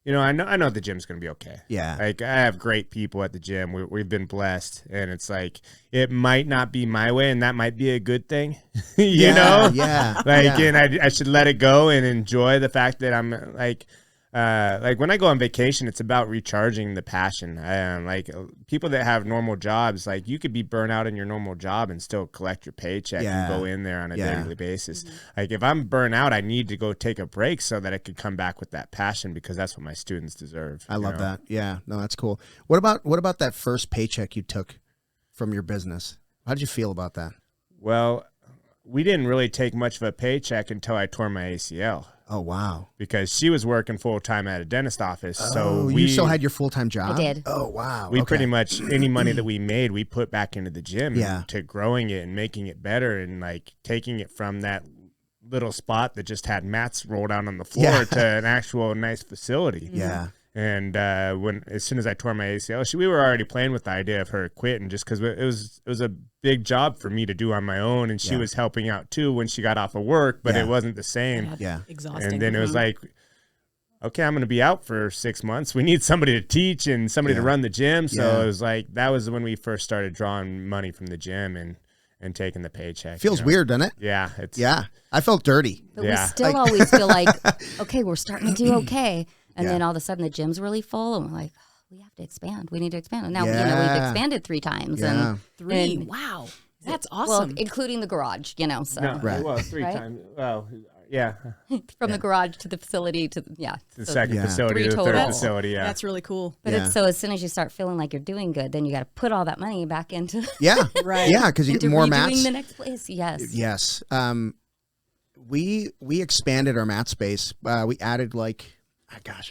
I know the gym's going to be okay. Yeah. Like, I have great people at the gym. We've been blessed. And it's like, it might not be my way, and that might be a good thing. you know? Yeah. And I should let it go and enjoy the fact that I'm like when I go on vacation, it's about recharging the passion. Like people that have normal jobs, like you could be burnt out in your normal job and still collect your paycheck and go in there on a daily basis. Mm-hmm. Like if I'm burnt out, I need to go take a break so that I could come back with that passion, because that's what my students deserve. I love that. Yeah, no, that's cool. What about that first paycheck you took from your business? How did you feel about that? Well, we didn't really take much of a paycheck until I tore my ACL. Oh, wow. Because she was working full-time at a dentist office. So you still had your full-time job? I did. Oh, wow. We pretty much, any money that we made, we put back into the gym to growing it and making it better, and like taking it from that little spot that just had mats rolled out on the floor to an actual nice facility. Yeah. And as soon as I tore my ACL, we were already playing with the idea of her quitting, just because it was a big job for me to do on my own, and she was helping out too when she got off of work, but it wasn't the same. Yeah, exhausting. And then it was like, okay, I'm going to be out for 6 months. We need somebody to teach and somebody to run the gym. So it was like, that was when we first started drawing money from the gym and taking the paycheck. Feels weird, doesn't it? Yeah. I felt dirty. But we still always feel like, okay, we're starting to do okay. And then all of a sudden the gym's really full, and we're like, oh, we have to expand. We need to expand. And now, we've expanded 3 times. Yeah. And 3? Wow. That's awesome. Well, including the garage, so. No, well, 3 times. Well, yeah. From the garage to the facility to, the second facility to the third facility, That's really cool. But it's so as soon as you start feeling like you're doing good, then you got to put all that money back into. Right. Yeah, because you get more mats. the next place, Yes. We expanded our mat space. We added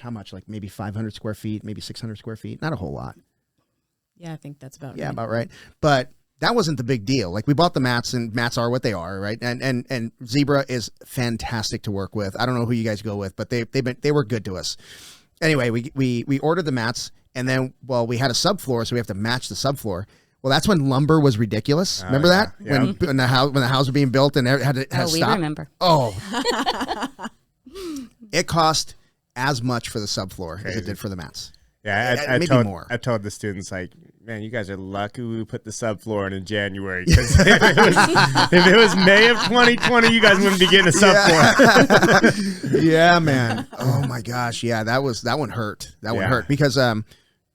how much? Like maybe 500 square feet, maybe 600 square feet. Not a whole lot. Yeah, I think that's about right. Yeah, about right. But that wasn't the big deal. Like we bought the mats, and mats are what they are, right? And Zebra is fantastic to work with. I don't know who you guys go with, but they were good to us. Anyway, we ordered the mats, and then we had a subfloor, so we have to match the subfloor. Well, that's when lumber was ridiculous. Remember that? Yeah. When the house was being built and it had to stop. We remember. Oh, it cost as much for the subfloor as it did for the mats. Yeah, I told the students, like, man, you guys are lucky we put the subfloor in January, because if it was May of 2020, you guys wouldn't be getting a subfloor. Yeah, man. Oh my gosh. Yeah, that one hurt. That one hurt because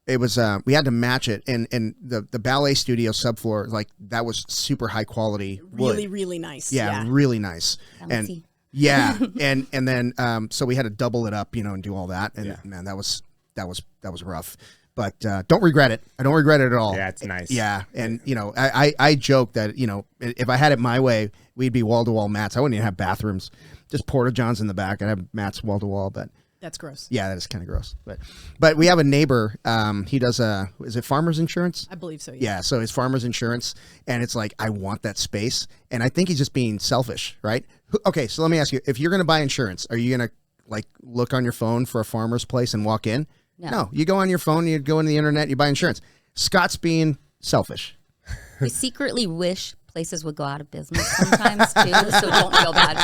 it was we had to match it, and the ballet studio subfloor, like that was super high quality wood. Really nice. Yeah, really nice. And and then so we had to double it up, and do all that, and man, that was rough, but don't regret it. I don't regret it at all. Yeah, it's nice. Yeah, and I joke that if I had it my way, we'd be wall to wall mats. I wouldn't even have bathrooms, just porta johns in the back. I'd have mats wall to wall, but that's gross. Yeah, that is kind of gross. But we have a neighbor. He does is it farmers insurance? I believe so. Yeah, so it's farmers insurance, and it's like, I want that space, and I think he's just being selfish, right? Okay, so let me ask you: if you're going to buy insurance, are you going to like look on your phone for a farmer's place and walk in? No, you go on your phone, you go into the internet, you buy insurance. Scott's being selfish. We secretly wish places would go out of business sometimes too, so don't feel bad.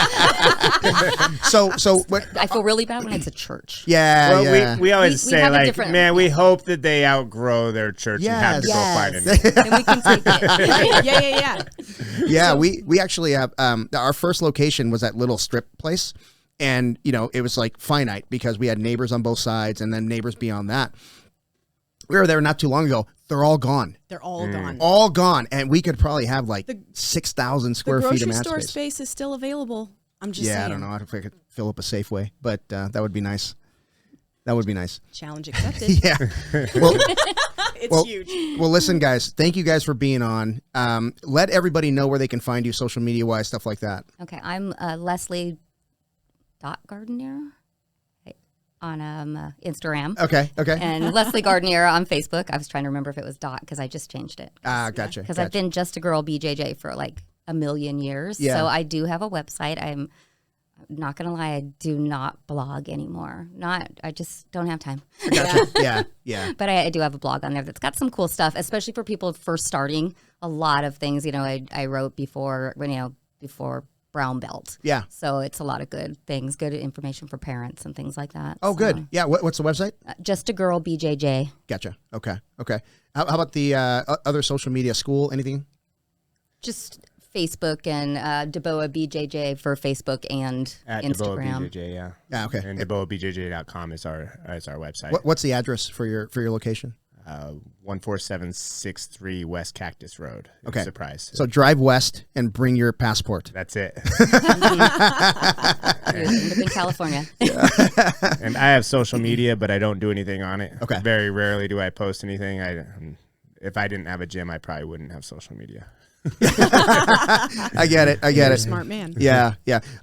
So what? I feel really bad when it's a church. Yeah, well, we always say, like, man, we hope that they outgrow their church and have to go find it. And we can take it. Yeah, we actually have our first location was that little strip place. And, it was like finite because we had neighbors on both sides and then neighbors beyond that. We were there not too long ago. They're all gone. They're all gone. All gone. And we could probably have like 6,000 square feet of mat space. The grocery store space is still available. I'm just saying. I don't know if I could fill up a Safeway, but that would be nice. That would be nice. Challenge accepted. Yeah. Well, it's huge. Well, listen, guys. Thank you guys for being on. Let everybody know where they can find you, social media wise, stuff like that. Okay, I'm Leslie Gardineer on Instagram. Okay. And Leslie Gardineer on Facebook. I was trying to remember if it was dot because I just changed it. Gotcha. Because I've been just a girl BJJ for like a million years. Yeah. So I do have a website. I'm not gonna lie, I do not blog anymore. I just don't have time. Gotcha. Yeah. But I do have a blog on there that's got some cool stuff, especially for people first starting. A lot of things, I wrote before Brown Belt. Yeah. So it's a lot of good things, good information for parents and things like that. Oh, good. Yeah. What's the website? Just a Girl BJJ. Gotcha. Okay. How about the other social media, school, anything? Just Facebook and DeBoa BJJ for Facebook and at Instagram. DeBoa BJJ, yeah. Yeah, okay. And DeBoaBJJ.com is our website. What's the address for your location? 14763 West Cactus Road. Okay. Surprise. So drive west and bring your passport. That's it. Live in California. And I have social media, but I don't do anything on it. Okay. Very rarely do I post anything. If I didn't have a gym, I probably wouldn't have social media. I get it. You're a smart man. Yeah.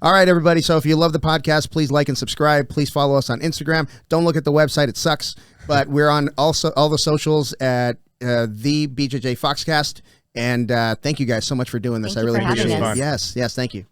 All right, everybody. So if you love the podcast, please like and subscribe. Please follow us on Instagram. Don't look at the website. It sucks. But we're on also all the socials at the BJJ Foxcast. And thank you guys so much for doing this. Thank I really appreciate it. us. Yes. Thank you.